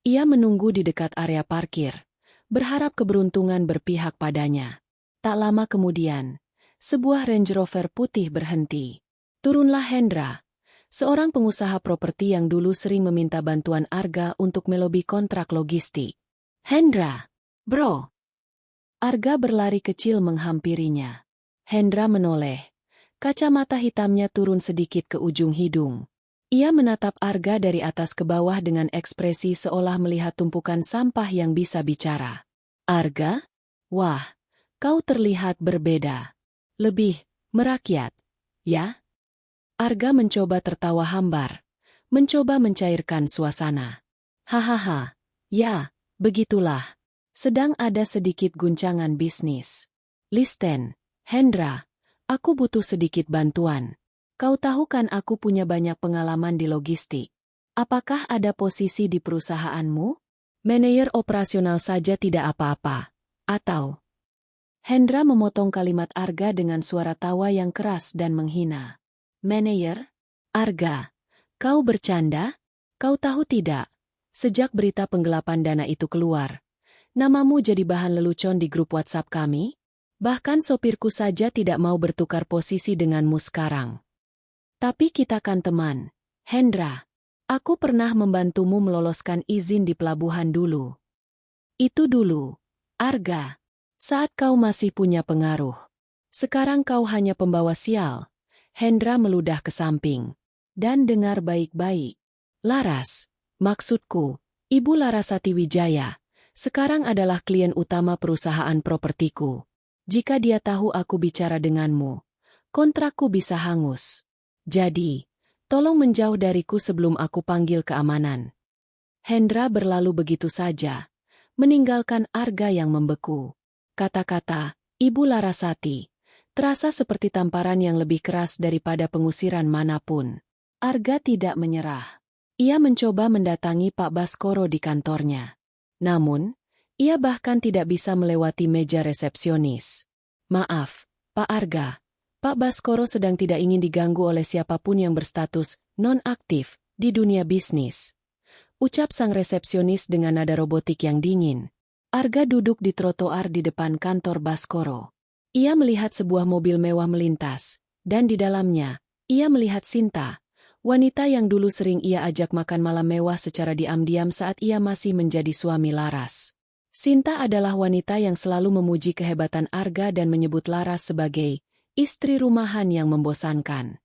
Ia menunggu di dekat area parkir, berharap keberuntungan berpihak padanya. Tak lama kemudian, sebuah Range Rover putih berhenti. Turunlah Hendra, seorang pengusaha properti yang dulu sering meminta bantuan Arga untuk melobi kontrak logistik. Hendra, bro. Arga berlari kecil menghampirinya. Hendra menoleh. Kacamata hitamnya turun sedikit ke ujung hidung. Ia menatap Arga dari atas ke bawah dengan ekspresi seolah melihat tumpukan sampah yang bisa bicara. Arga? Wah, kau terlihat berbeda. Lebih merakyat, ya? Arga mencoba tertawa hambar, mencoba mencairkan suasana. Hahaha, ya, begitulah. Sedang ada sedikit guncangan bisnis. Listen, Hendra, aku butuh sedikit bantuan. Kau tahu kan aku punya banyak pengalaman di logistik. Apakah ada posisi di perusahaanmu? Manajer operasional saja tidak apa-apa. Atau Hendra memotong kalimat Arga dengan suara tawa yang keras dan menghina. Manajer? Arga, kau bercanda? Kau tahu tidak? Sejak berita penggelapan dana itu keluar, namamu jadi bahan lelucon di grup WhatsApp kami? Bahkan sopirku saja tidak mau bertukar posisi denganmu sekarang. Tapi kita kan teman. Hendra, aku pernah membantumu meloloskan izin di pelabuhan dulu. Itu dulu, Arga. Saat kau masih punya pengaruh. Sekarang kau hanya pembawa sial. Hendra meludah ke samping. Dan dengar baik-baik. Laras, maksudku, Ibu Larasati Wijaya, sekarang adalah klien utama perusahaan propertiku. Jika dia tahu aku bicara denganmu, kontrakku bisa hangus. Jadi, tolong menjauh dariku sebelum aku panggil keamanan. Hendra berlalu begitu saja, meninggalkan Arga yang membeku. Kata-kata, Ibu Larasati, terasa seperti tamparan yang lebih keras daripada pengusiran manapun. Arga tidak menyerah. Ia mencoba mendatangi Pak Baskoro di kantornya. Namun, ia bahkan tidak bisa melewati meja resepsionis. Maaf, Pak Arga. Pak Baskoro sedang tidak ingin diganggu oleh siapapun yang berstatus non-aktif di dunia bisnis. Ucap sang resepsionis dengan nada robotik yang dingin. Arga duduk di trotoar di depan kantor Baskoro. Ia melihat sebuah mobil mewah melintas, dan di dalamnya, ia melihat Sinta, wanita yang dulu sering ia ajak makan malam mewah secara diam-diam saat ia masih menjadi suami Laras. Sinta adalah wanita yang selalu memuji kehebatan Arga dan menyebut Laras sebagai istri rumahan yang membosankan.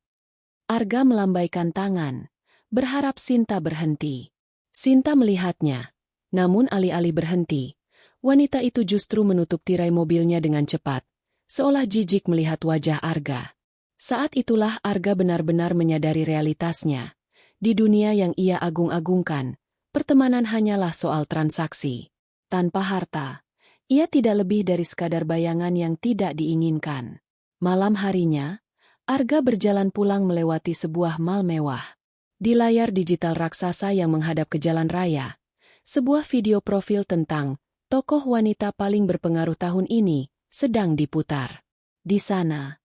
Arga melambaikan tangan, berharap Sinta berhenti. Sinta melihatnya, namun alih-alih berhenti, wanita itu justru menutup tirai mobilnya dengan cepat, seolah jijik melihat wajah Arga. Saat itulah Arga benar-benar menyadari realitasnya. Di dunia yang ia agung-agungkan, pertemanan hanyalah soal transaksi. Tanpa harta, ia tidak lebih dari sekadar bayangan yang tidak diinginkan. Malam harinya, Arga berjalan pulang melewati sebuah mal mewah. Di layar digital raksasa yang menghadap ke jalan raya, sebuah video profil tentang tokoh wanita paling berpengaruh tahun ini sedang diputar. Di sana,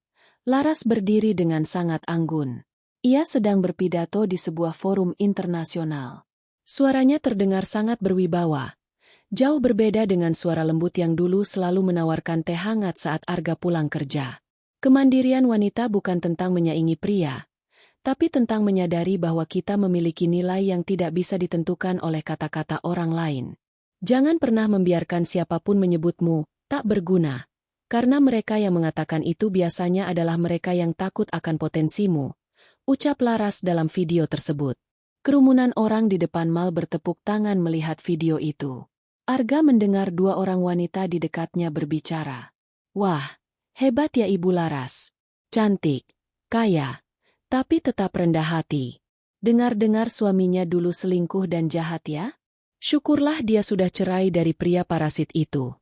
Laras berdiri dengan sangat anggun. Ia sedang berpidato di sebuah forum internasional. Suaranya terdengar sangat berwibawa, jauh berbeda dengan suara lembut yang dulu selalu menawarkan teh hangat saat Arga pulang kerja. Kemandirian wanita bukan tentang menyaingi pria, tapi tentang menyadari bahwa kita memiliki nilai yang tidak bisa ditentukan oleh kata-kata orang lain. Jangan pernah membiarkan siapapun menyebutmu tak berguna, karena mereka yang mengatakan itu biasanya adalah mereka yang takut akan potensimu, ucap Laras dalam video tersebut. Kerumunan orang di depan mal bertepuk tangan melihat video itu. Arga mendengar dua orang wanita di dekatnya berbicara. Wah, hebat ya Ibu Laras. Cantik, kaya, tapi tetap rendah hati. Dengar-dengar suaminya dulu selingkuh dan jahat ya? Syukurlah dia sudah cerai dari pria parasit itu.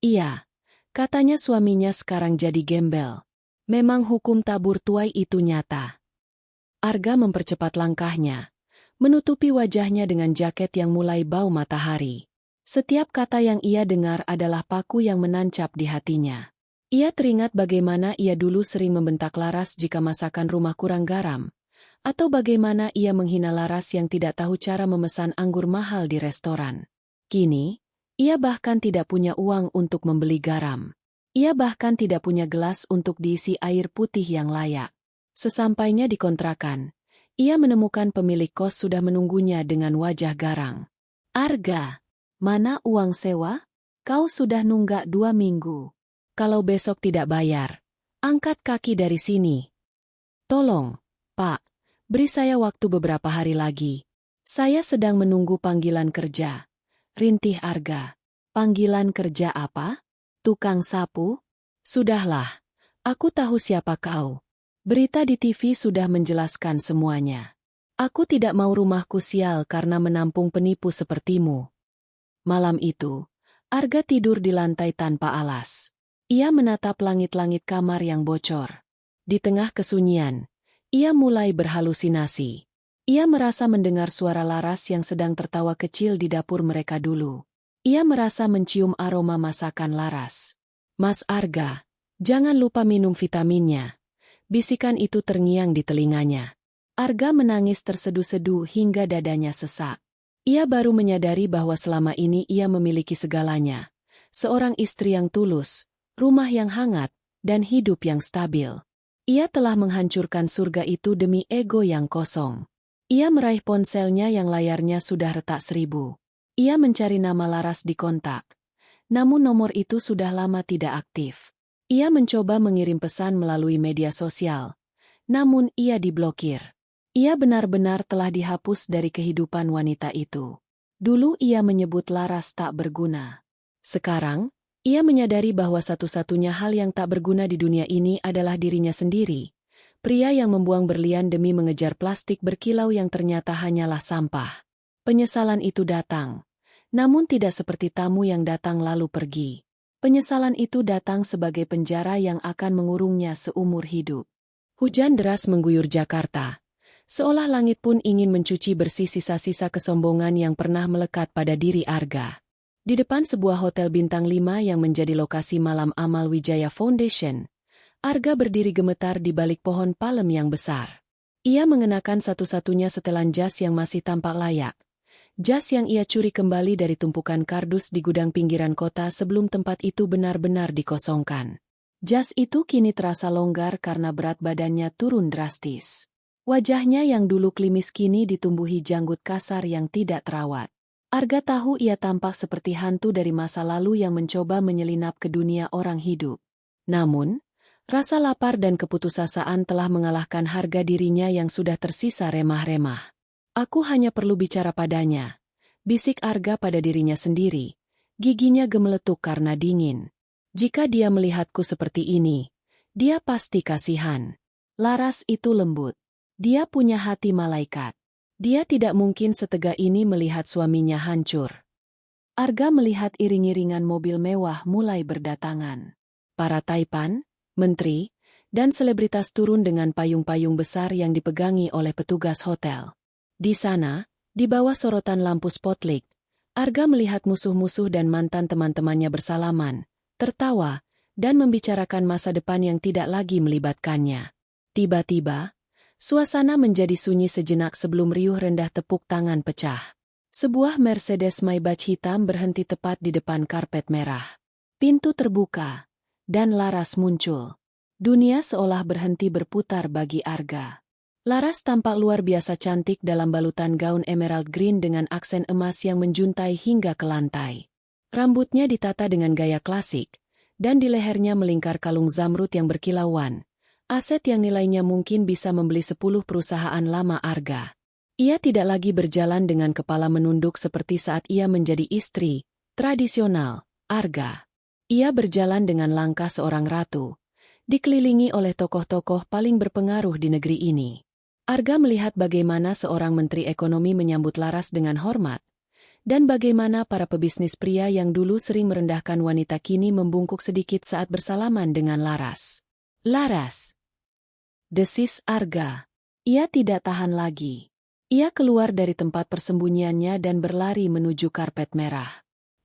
Iya, katanya suaminya sekarang jadi gembel. Memang hukum tabur tuai itu nyata. Arga mempercepat langkahnya, menutupi wajahnya dengan jaket yang mulai bau matahari. Setiap kata yang ia dengar adalah paku yang menancap di hatinya. Ia teringat bagaimana ia dulu sering membentak Laras jika masakan rumah kurang garam, atau bagaimana ia menghina Laras yang tidak tahu cara memesan anggur mahal di restoran. Kini, ia bahkan tidak punya uang untuk membeli garam. Ia bahkan tidak punya gelas untuk diisi air putih yang layak. Sesampainya di kontrakan, ia menemukan pemilik kos sudah menunggunya dengan wajah garang. Arga, mana uang sewa? Kau sudah nunggak 2 minggu. Kalau besok tidak bayar, angkat kaki dari sini. Tolong, Pak, beri saya waktu beberapa hari lagi. Saya sedang menunggu panggilan kerja. Rintih Arga. Panggilan kerja apa? Tukang sapu? Sudahlah, aku tahu siapa kau. Berita di TV sudah menjelaskan semuanya. Aku tidak mau rumahku sial karena menampung penipu sepertimu. Malam itu, Arga tidur di lantai tanpa alas. Ia menatap langit-langit kamar yang bocor. Di tengah kesunyian, ia mulai berhalusinasi. Ia merasa mendengar suara Laras yang sedang tertawa kecil di dapur mereka dulu. Ia merasa mencium aroma masakan Laras. Mas Arga, jangan lupa minum vitaminnya. Bisikan itu terngiang di telinganya. Arga menangis terseduh-seduh hingga dadanya sesak. Ia baru menyadari bahwa selama ini ia memiliki segalanya. Seorang istri yang tulus, rumah yang hangat, dan hidup yang stabil. Ia telah menghancurkan surga itu demi ego yang kosong. Ia meraih ponselnya yang layarnya sudah retak 1000. Ia mencari nama Laras di kontak. Namun nomor itu sudah lama tidak aktif. Ia mencoba mengirim pesan melalui media sosial. Namun ia diblokir. Ia benar-benar telah dihapus dari kehidupan wanita itu. Dulu ia menyebut Laras tak berguna. Sekarang, ia menyadari bahwa satu-satunya hal yang tak berguna di dunia ini adalah dirinya sendiri. Pria yang membuang berlian demi mengejar plastik berkilau yang ternyata hanyalah sampah. Penyesalan itu datang. Namun tidak seperti tamu yang datang lalu pergi. Penyesalan itu datang sebagai penjara yang akan mengurungnya seumur hidup. Hujan deras mengguyur Jakarta. Seolah langit pun ingin mencuci bersih sisa-sisa kesombongan yang pernah melekat pada diri Arga. Di depan sebuah hotel bintang 5 yang menjadi lokasi malam amal Wijaya Foundation, Arga berdiri gemetar di balik pohon palem yang besar. Ia mengenakan satu-satunya setelan jas yang masih tampak layak. Jas yang ia curi kembali dari tumpukan kardus di gudang pinggiran kota sebelum tempat itu benar-benar dikosongkan. Jas itu kini terasa longgar karena berat badannya turun drastis. Wajahnya yang dulu klimis kini ditumbuhi janggut kasar yang tidak terawat. Arga tahu ia tampak seperti hantu dari masa lalu yang mencoba menyelinap ke dunia orang hidup. Namun, rasa lapar dan keputusasaan telah mengalahkan harga dirinya yang sudah tersisa remah-remah. Aku hanya perlu bicara padanya, bisik Arga pada dirinya sendiri. Giginya gemeletuk karena dingin. Jika dia melihatku seperti ini, dia pasti kasihan. Laras itu lembut. Dia punya hati malaikat. Dia tidak mungkin setega ini melihat suaminya hancur. Arga melihat iring-iringan mobil mewah mulai berdatangan. Para taipan, menteri, dan selebritas turun dengan payung-payung besar yang dipegangi oleh petugas hotel. Di sana, di bawah sorotan lampu spotlight, Arga melihat musuh-musuh dan mantan teman-temannya bersalaman, tertawa, dan membicarakan masa depan yang tidak lagi melibatkannya. Tiba-tiba, suasana menjadi sunyi sejenak sebelum riuh rendah tepuk tangan pecah. Sebuah Mercedes Maybach hitam berhenti tepat di depan karpet merah. Pintu terbuka, dan Laras muncul. Dunia seolah berhenti berputar bagi Arga. Laras tampak luar biasa cantik dalam balutan gaun emerald green dengan aksen emas yang menjuntai hingga ke lantai. Rambutnya ditata dengan gaya klasik, dan di lehernya melingkar kalung zamrud yang berkilauan. Aset yang nilainya mungkin bisa membeli 10 perusahaan lama Arga. Ia tidak lagi berjalan dengan kepala menunduk seperti saat ia menjadi istri tradisional Arga. Ia berjalan dengan langkah seorang ratu, dikelilingi oleh tokoh-tokoh paling berpengaruh di negeri ini. Arga melihat bagaimana seorang menteri ekonomi menyambut Laras dengan hormat, dan bagaimana para pebisnis pria yang dulu sering merendahkan wanita kini membungkuk sedikit saat bersalaman dengan Laras. Laras! Desis Arga. Ia tidak tahan lagi. Ia keluar dari tempat persembunyiannya dan berlari menuju karpet merah.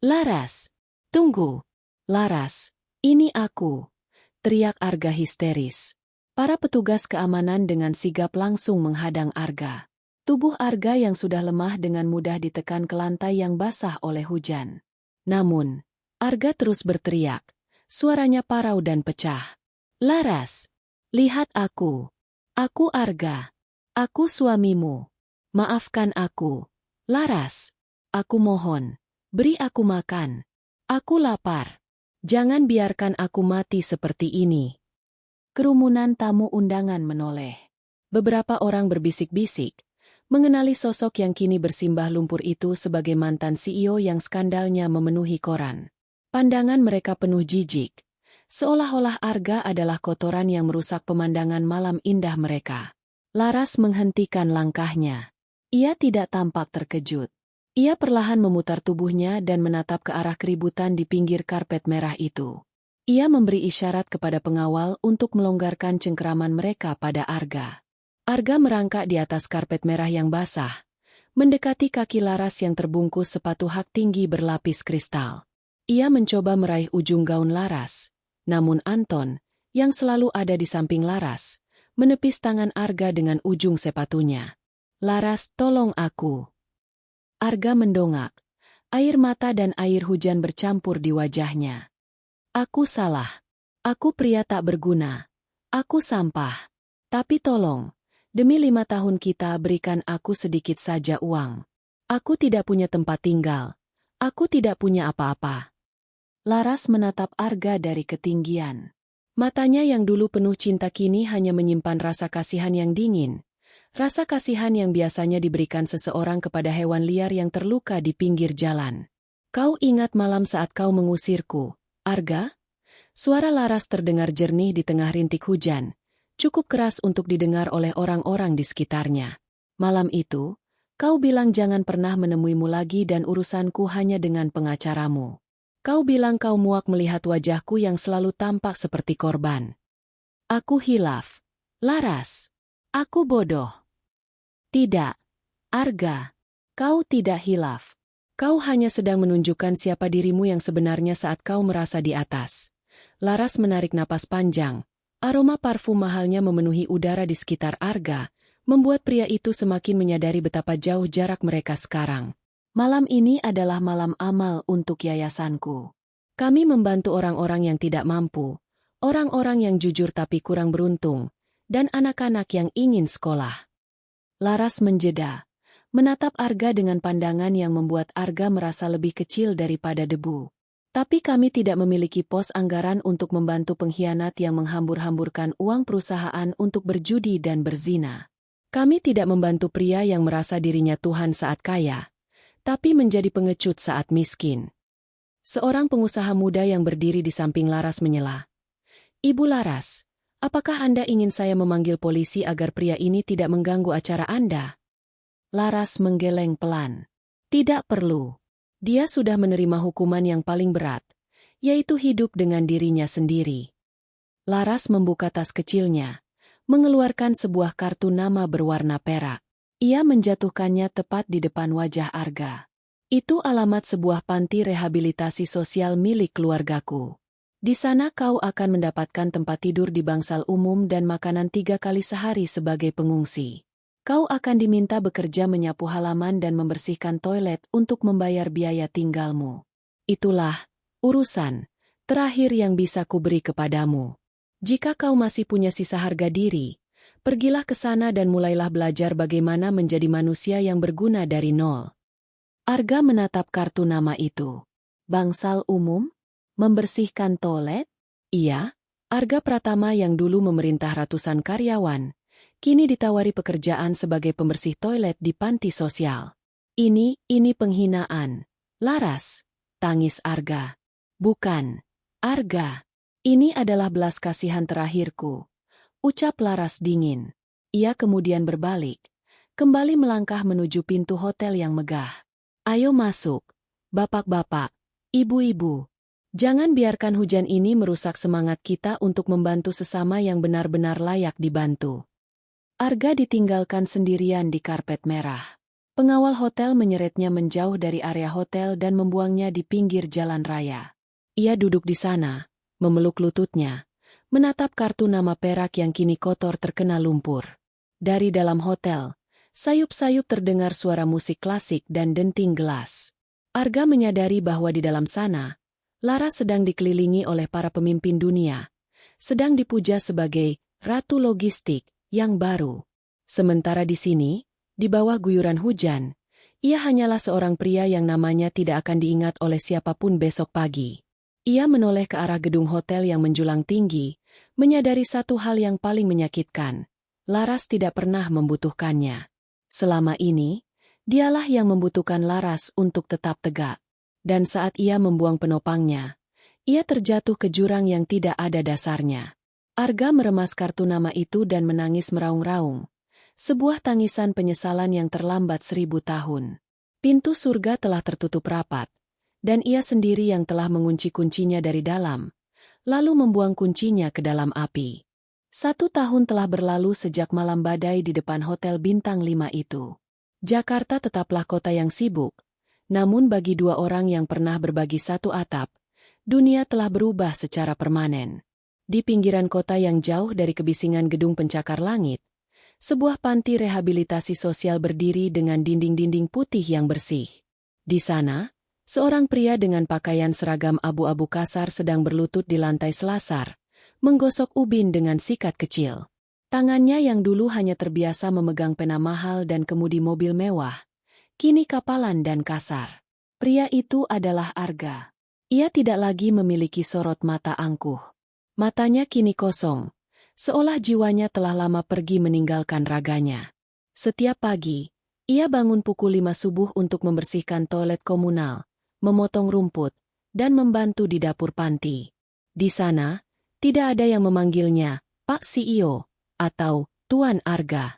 Laras! Tunggu! Laras, ini aku! Teriak Arga histeris. Para petugas keamanan dengan sigap langsung menghadang Arga. Tubuh Arga yang sudah lemah dengan mudah ditekan ke lantai yang basah oleh hujan. Namun, Arga terus berteriak. Suaranya parau dan pecah. Laras! Lihat aku. Aku Arga. Aku suamimu. Maafkan aku. Laras. Aku mohon. Beri aku makan. Aku lapar. Jangan biarkan aku mati seperti ini. Kerumunan tamu undangan menoleh. Beberapa orang berbisik-bisik, mengenali sosok yang kini bersimbah lumpur itu sebagai mantan CEO yang skandalnya memenuhi koran. Pandangan mereka penuh jijik. Seolah-olah Arga adalah kotoran yang merusak pemandangan malam indah mereka. Laras menghentikan langkahnya. Ia tidak tampak terkejut. Ia perlahan memutar tubuhnya dan menatap ke arah keributan di pinggir karpet merah itu. Ia memberi isyarat kepada pengawal untuk melonggarkan cengkeraman mereka pada Arga. Arga merangkak di atas karpet merah yang basah, mendekati kaki Laras yang terbungkus sepatu hak tinggi berlapis kristal. Ia mencoba meraih ujung gaun Laras, Namun Anton, yang selalu ada di samping Laras, menepis tangan Arga dengan ujung sepatunya. "Laras, tolong aku." Arga mendongak. Air mata dan air hujan bercampur di wajahnya. "Aku salah. Aku pria tak berguna. Aku sampah. Tapi tolong, demi 5 tahun kita berikan aku sedikit saja uang. Aku tidak punya tempat tinggal. Aku tidak punya apa-apa." Laras menatap Arga dari ketinggian. Matanya yang dulu penuh cinta kini hanya menyimpan rasa kasihan yang dingin. Rasa kasihan yang biasanya diberikan seseorang kepada hewan liar yang terluka di pinggir jalan. "Kau ingat malam saat kau mengusirku, Arga?" Suara Laras terdengar jernih di tengah rintik hujan, cukup keras untuk didengar oleh orang-orang di sekitarnya. "Malam itu, kau bilang jangan pernah menemuimu lagi dan urusanku hanya dengan pengacaramu. Kau bilang kau muak melihat wajahku yang selalu tampak seperti korban. Aku hilaf. Laras. Aku bodoh." "Tidak, Arga. Kau tidak hilaf. Kau hanya sedang menunjukkan siapa dirimu yang sebenarnya saat kau merasa di atas." Laras menarik napas panjang. Aroma parfum mahalnya memenuhi udara di sekitar Arga, membuat pria itu semakin menyadari betapa jauh jarak mereka sekarang. "Malam ini adalah malam amal untuk yayasanku. Kami membantu orang-orang yang tidak mampu, orang-orang yang jujur tapi kurang beruntung, dan anak-anak yang ingin sekolah." Laras menjeda, menatap Arga dengan pandangan yang membuat Arga merasa lebih kecil daripada debu. "Tapi kami tidak memiliki pos anggaran untuk membantu pengkhianat yang menghambur-hamburkan uang perusahaan untuk berjudi dan berzina. Kami tidak membantu pria yang merasa dirinya Tuhan saat kaya, tapi menjadi pengecut saat miskin." Seorang pengusaha muda yang berdiri di samping Laras menyela. "Ibu Laras, apakah Anda ingin saya memanggil polisi agar pria ini tidak mengganggu acara Anda?" Laras menggeleng pelan. "Tidak perlu. Dia sudah menerima hukuman yang paling berat, yaitu hidup dengan dirinya sendiri." Laras membuka tas kecilnya, mengeluarkan sebuah kartu nama berwarna perak. Ia menjatuhkannya tepat di depan wajah Arga. "Itu alamat sebuah panti rehabilitasi sosial milik keluargaku. Di sana kau akan mendapatkan tempat tidur di bangsal umum dan makanan 3 kali sehari sebagai pengungsi. Kau akan diminta bekerja menyapu halaman dan membersihkan toilet untuk membayar biaya tinggalmu. Itulah urusan terakhir yang bisa kuberi kepadamu. Jika kau masih punya sisa harga diri, pergilah ke sana dan mulailah belajar bagaimana menjadi manusia yang berguna dari nol." Arga menatap kartu nama itu. Bangsal umum? Membersihkan toilet? Iya, Arga Pratama yang dulu memerintah ratusan karyawan, kini ditawari pekerjaan sebagai pembersih toilet di panti sosial. Ini penghinaan. "Laras," tangis Arga. "Bukan, Arga. Ini adalah belas kasihan terakhirku," ucap Laras dingin. Ia kemudian berbalik, kembali melangkah menuju pintu hotel yang megah. "Ayo masuk, bapak-bapak, ibu-ibu. Jangan biarkan hujan ini merusak semangat kita untuk membantu sesama yang benar-benar layak dibantu." Arga ditinggalkan sendirian di karpet merah. Pengawal hotel menyeretnya menjauh dari area hotel dan membuangnya di pinggir jalan raya. Ia duduk di sana, memeluk lututnya, menatap kartu nama perak yang kini kotor terkena lumpur. Dari dalam hotel, sayup-sayup terdengar suara musik klasik dan denting gelas. Arga menyadari bahwa di dalam sana, Lara sedang dikelilingi oleh para pemimpin dunia, sedang dipuja sebagai ratu logistik yang baru. Sementara di sini, di bawah guyuran hujan, ia hanyalah seorang pria yang namanya tidak akan diingat oleh siapapun besok pagi. Ia menoleh ke arah gedung hotel yang menjulang tinggi, menyadari satu hal yang paling menyakitkan. Laras tidak pernah membutuhkannya. Selama ini, dialah yang membutuhkan Laras untuk tetap tegak. Dan saat ia membuang penopangnya, ia terjatuh ke jurang yang tidak ada dasarnya. Arga meremas kartu nama itu dan menangis meraung-raung. Sebuah tangisan penyesalan yang terlambat 1000 tahun. Pintu surga telah tertutup rapat, dan ia sendiri yang telah mengunci kuncinya dari dalam, lalu membuang kuncinya ke dalam api. 1 tahun telah berlalu sejak malam badai di depan Hotel Bintang 5 itu. Jakarta tetaplah kota yang sibuk, namun bagi 2 orang yang pernah berbagi satu atap, dunia telah berubah secara permanen. Di pinggiran kota yang jauh dari kebisingan gedung pencakar langit, sebuah panti rehabilitasi sosial berdiri dengan dinding-dinding putih yang bersih. Di sana, seorang pria dengan pakaian seragam abu-abu kasar sedang berlutut di lantai selasar, menggosok ubin dengan sikat kecil. Tangannya yang dulu hanya terbiasa memegang pena mahal dan kemudi mobil mewah, kini kapalan dan kasar. Pria itu adalah Arga. Ia tidak lagi memiliki sorot mata angkuh. Matanya kini kosong, seolah jiwanya telah lama pergi meninggalkan raganya. Setiap pagi, ia bangun pukul 5 subuh untuk membersihkan toilet komunal, memotong rumput, dan membantu di dapur panti. Di sana, tidak ada yang memanggilnya Pak CEO atau Tuan Arga.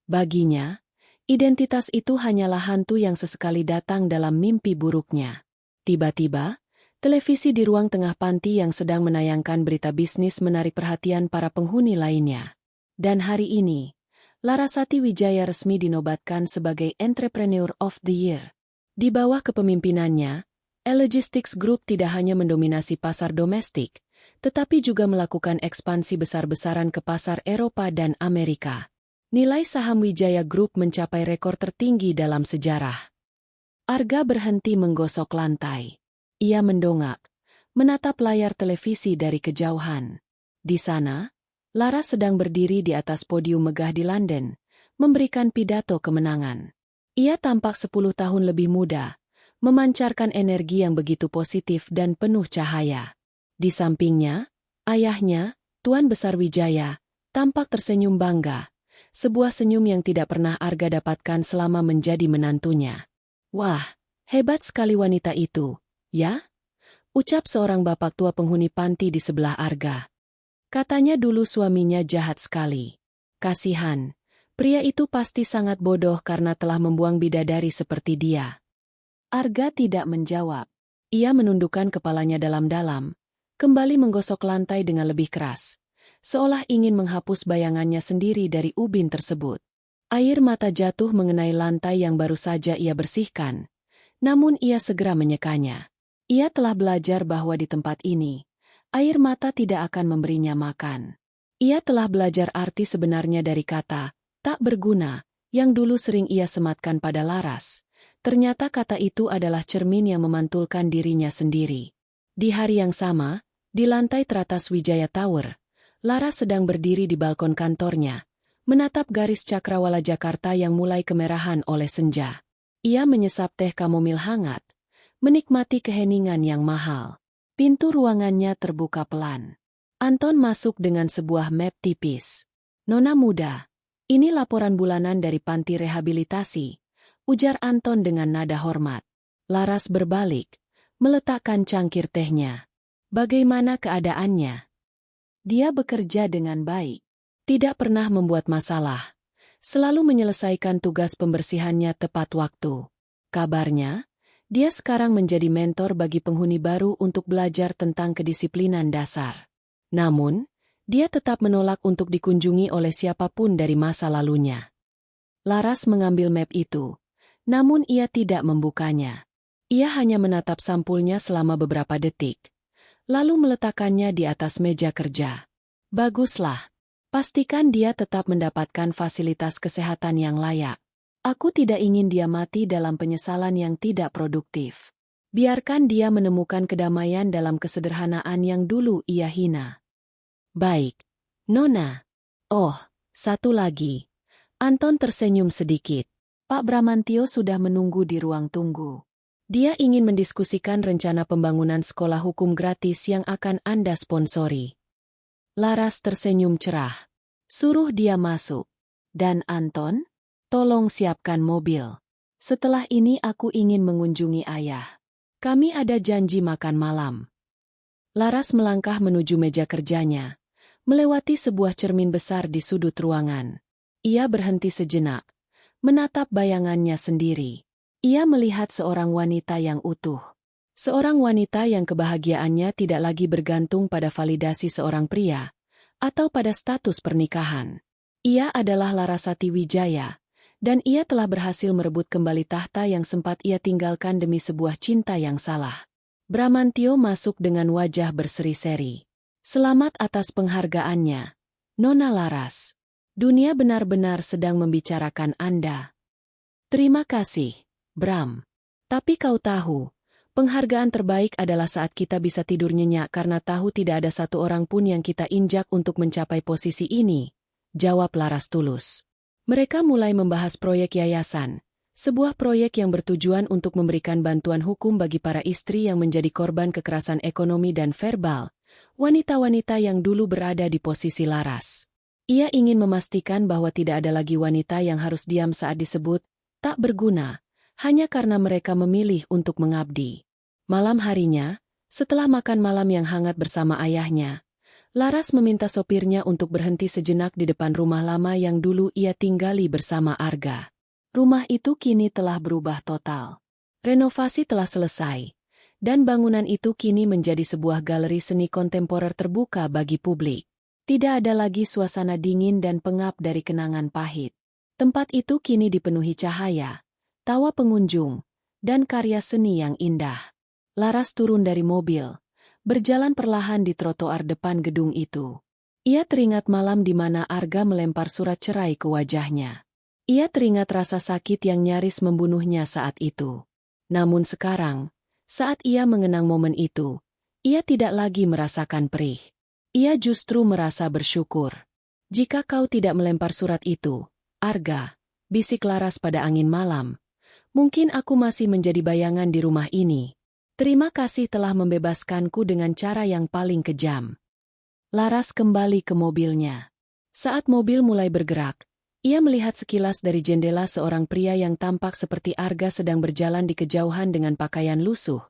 Baginya, identitas itu hanyalah hantu yang sesekali datang dalam mimpi buruknya. Tiba-tiba, televisi di ruang tengah panti yang sedang menayangkan berita bisnis menarik perhatian para penghuni lainnya. Dan hari ini, Larasati Wijaya resmi dinobatkan sebagai Entrepreneur of the Year. Di bawah kepemimpinannya, Logistics Group tidak hanya mendominasi pasar domestik, tetapi juga melakukan ekspansi besar-besaran ke pasar Eropa dan Amerika. Nilai saham Wijaya Group mencapai rekor tertinggi dalam sejarah. Arga berhenti menggosok lantai. Ia mendongak, menatap layar televisi dari kejauhan. Di sana, Lara sedang berdiri di atas podium megah di London, memberikan pidato kemenangan. Ia tampak 10 tahun lebih muda, memancarkan energi yang begitu positif dan penuh cahaya. Di sampingnya, ayahnya, Tuan Besar Wijaya, tampak tersenyum bangga, sebuah senyum yang tidak pernah Arga dapatkan selama menjadi menantunya. Wah, hebat sekali wanita itu. Ya? Ucap seorang bapak tua penghuni panti di sebelah Arga. Katanya dulu suaminya jahat sekali. Kasihan, pria itu pasti sangat bodoh karena telah membuang bidadari seperti dia. Arga tidak menjawab. Ia menundukkan kepalanya dalam-dalam, kembali menggosok lantai dengan lebih keras, seolah ingin menghapus bayangannya sendiri dari ubin tersebut. Air mata jatuh mengenai lantai yang baru saja ia bersihkan, namun ia segera menyekanya. Ia telah belajar bahwa di tempat ini, air mata tidak akan memberinya makan. Ia telah belajar arti sebenarnya dari kata, tak berguna, yang dulu sering ia sematkan pada Laras. Ternyata kata itu adalah cermin yang memantulkan dirinya sendiri. Di hari yang sama, di lantai teratas Wijaya Tower, Laras sedang berdiri di balkon kantornya, menatap garis cakrawala Jakarta yang mulai kemerahan oleh senja. Ia menyesap teh kamomil hangat, menikmati keheningan yang mahal. Pintu ruangannya terbuka pelan. Anton masuk dengan sebuah map tipis. "Nona muda, ini laporan bulanan dari panti rehabilitasi," ujar Anton dengan nada hormat. Laras berbalik, meletakkan cangkir tehnya. Bagaimana keadaannya? Dia bekerja dengan baik. Tidak pernah membuat masalah. Selalu menyelesaikan tugas pembersihannya tepat waktu. Kabarnya, dia sekarang menjadi mentor bagi penghuni baru untuk belajar tentang kedisiplinan dasar. Namun, dia tetap menolak untuk dikunjungi oleh siapapun dari masa lalunya. Laras mengambil map itu, namun ia tidak membukanya. Ia hanya menatap sampulnya selama beberapa detik, lalu meletakkannya di atas meja kerja. Baguslah. Pastikan dia tetap mendapatkan fasilitas kesehatan yang layak. Aku tidak ingin dia mati dalam penyesalan yang tidak produktif. Biarkan dia menemukan kedamaian dalam kesederhanaan yang dulu ia hina. Baik, Nona. Oh, satu lagi. Anton tersenyum sedikit. Pak Bramantio sudah menunggu di ruang tunggu. Dia ingin mendiskusikan rencana pembangunan sekolah hukum gratis yang akan Anda sponsori. Laras tersenyum cerah. Suruh dia masuk. Dan Anton? Tolong siapkan mobil. Setelah ini aku ingin mengunjungi ayah. Kami ada janji makan malam. Laras melangkah menuju meja kerjanya, melewati sebuah cermin besar di sudut ruangan. Ia berhenti sejenak, menatap bayangannya sendiri. Ia melihat seorang wanita yang utuh. Seorang wanita yang kebahagiaannya tidak lagi bergantung pada validasi seorang pria, atau pada status pernikahan. Ia adalah Larasati Wijaya, dan ia telah berhasil merebut kembali tahta yang sempat ia tinggalkan demi sebuah cinta yang salah. Bramantio masuk dengan wajah berseri-seri. Selamat atas penghargaannya, Nona Laras. Dunia benar-benar sedang membicarakan Anda. Terima kasih, Bram. Tapi kau tahu, penghargaan terbaik adalah saat kita bisa tidur nyenyak karena tahu tidak ada satu orang pun yang kita injak untuk mencapai posisi ini, jawab Laras tulus. Mereka mulai membahas proyek yayasan, sebuah proyek yang bertujuan untuk memberikan bantuan hukum bagi para istri yang menjadi korban kekerasan ekonomi dan verbal, wanita-wanita yang dulu berada di posisi Laras. Ia ingin memastikan bahwa tidak ada lagi wanita yang harus diam saat disebut tak berguna, hanya karena mereka memilih untuk mengabdi. Malam harinya, setelah makan malam yang hangat bersama ayahnya, Laras meminta sopirnya untuk berhenti sejenak di depan rumah lama yang dulu ia tinggali bersama Arga. Rumah itu kini telah berubah total. Renovasi telah selesai, dan bangunan itu kini menjadi sebuah galeri seni kontemporer terbuka bagi publik. Tidak ada lagi suasana dingin dan pengap dari kenangan pahit. Tempat itu kini dipenuhi cahaya, tawa pengunjung, dan karya seni yang indah. Laras turun dari mobil, berjalan perlahan di trotoar depan gedung itu. Ia teringat malam di mana Arga melempar surat cerai ke wajahnya. Ia teringat rasa sakit yang nyaris membunuhnya saat itu. Namun sekarang, saat ia mengenang momen itu, ia tidak lagi merasakan perih. Ia justru merasa bersyukur. Jika kau tidak melempar surat itu, Arga, bisik Laras pada angin malam, mungkin aku masih menjadi bayangan di rumah ini. Terima kasih telah membebaskanku dengan cara yang paling kejam. Laras kembali ke mobilnya. Saat mobil mulai bergerak, ia melihat sekilas dari jendela seorang pria yang tampak seperti Arga sedang berjalan di kejauhan dengan pakaian lusuh,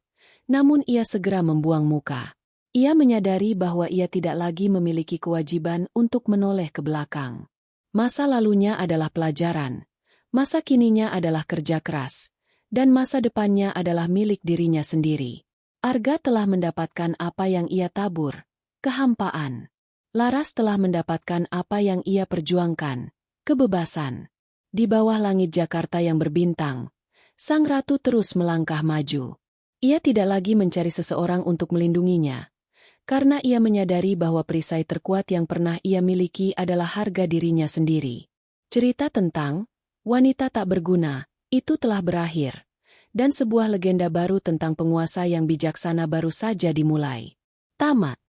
namun ia segera membuang muka. Ia menyadari bahwa ia tidak lagi memiliki kewajiban untuk menoleh ke belakang. Masa lalunya adalah pelajaran, masa kininya adalah kerja keras, dan masa depannya adalah milik dirinya sendiri. Arga telah mendapatkan apa yang ia tabur, kehampaan. Laras telah mendapatkan apa yang ia perjuangkan, kebebasan. Di bawah langit Jakarta yang berbintang, sang ratu terus melangkah maju. Ia tidak lagi mencari seseorang untuk melindunginya, karena ia menyadari bahwa perisai terkuat yang pernah ia miliki adalah harga dirinya sendiri. Cerita tentang wanita tak berguna itu telah berakhir, dan sebuah legenda baru tentang penguasa yang bijaksana baru saja dimulai. Tamat.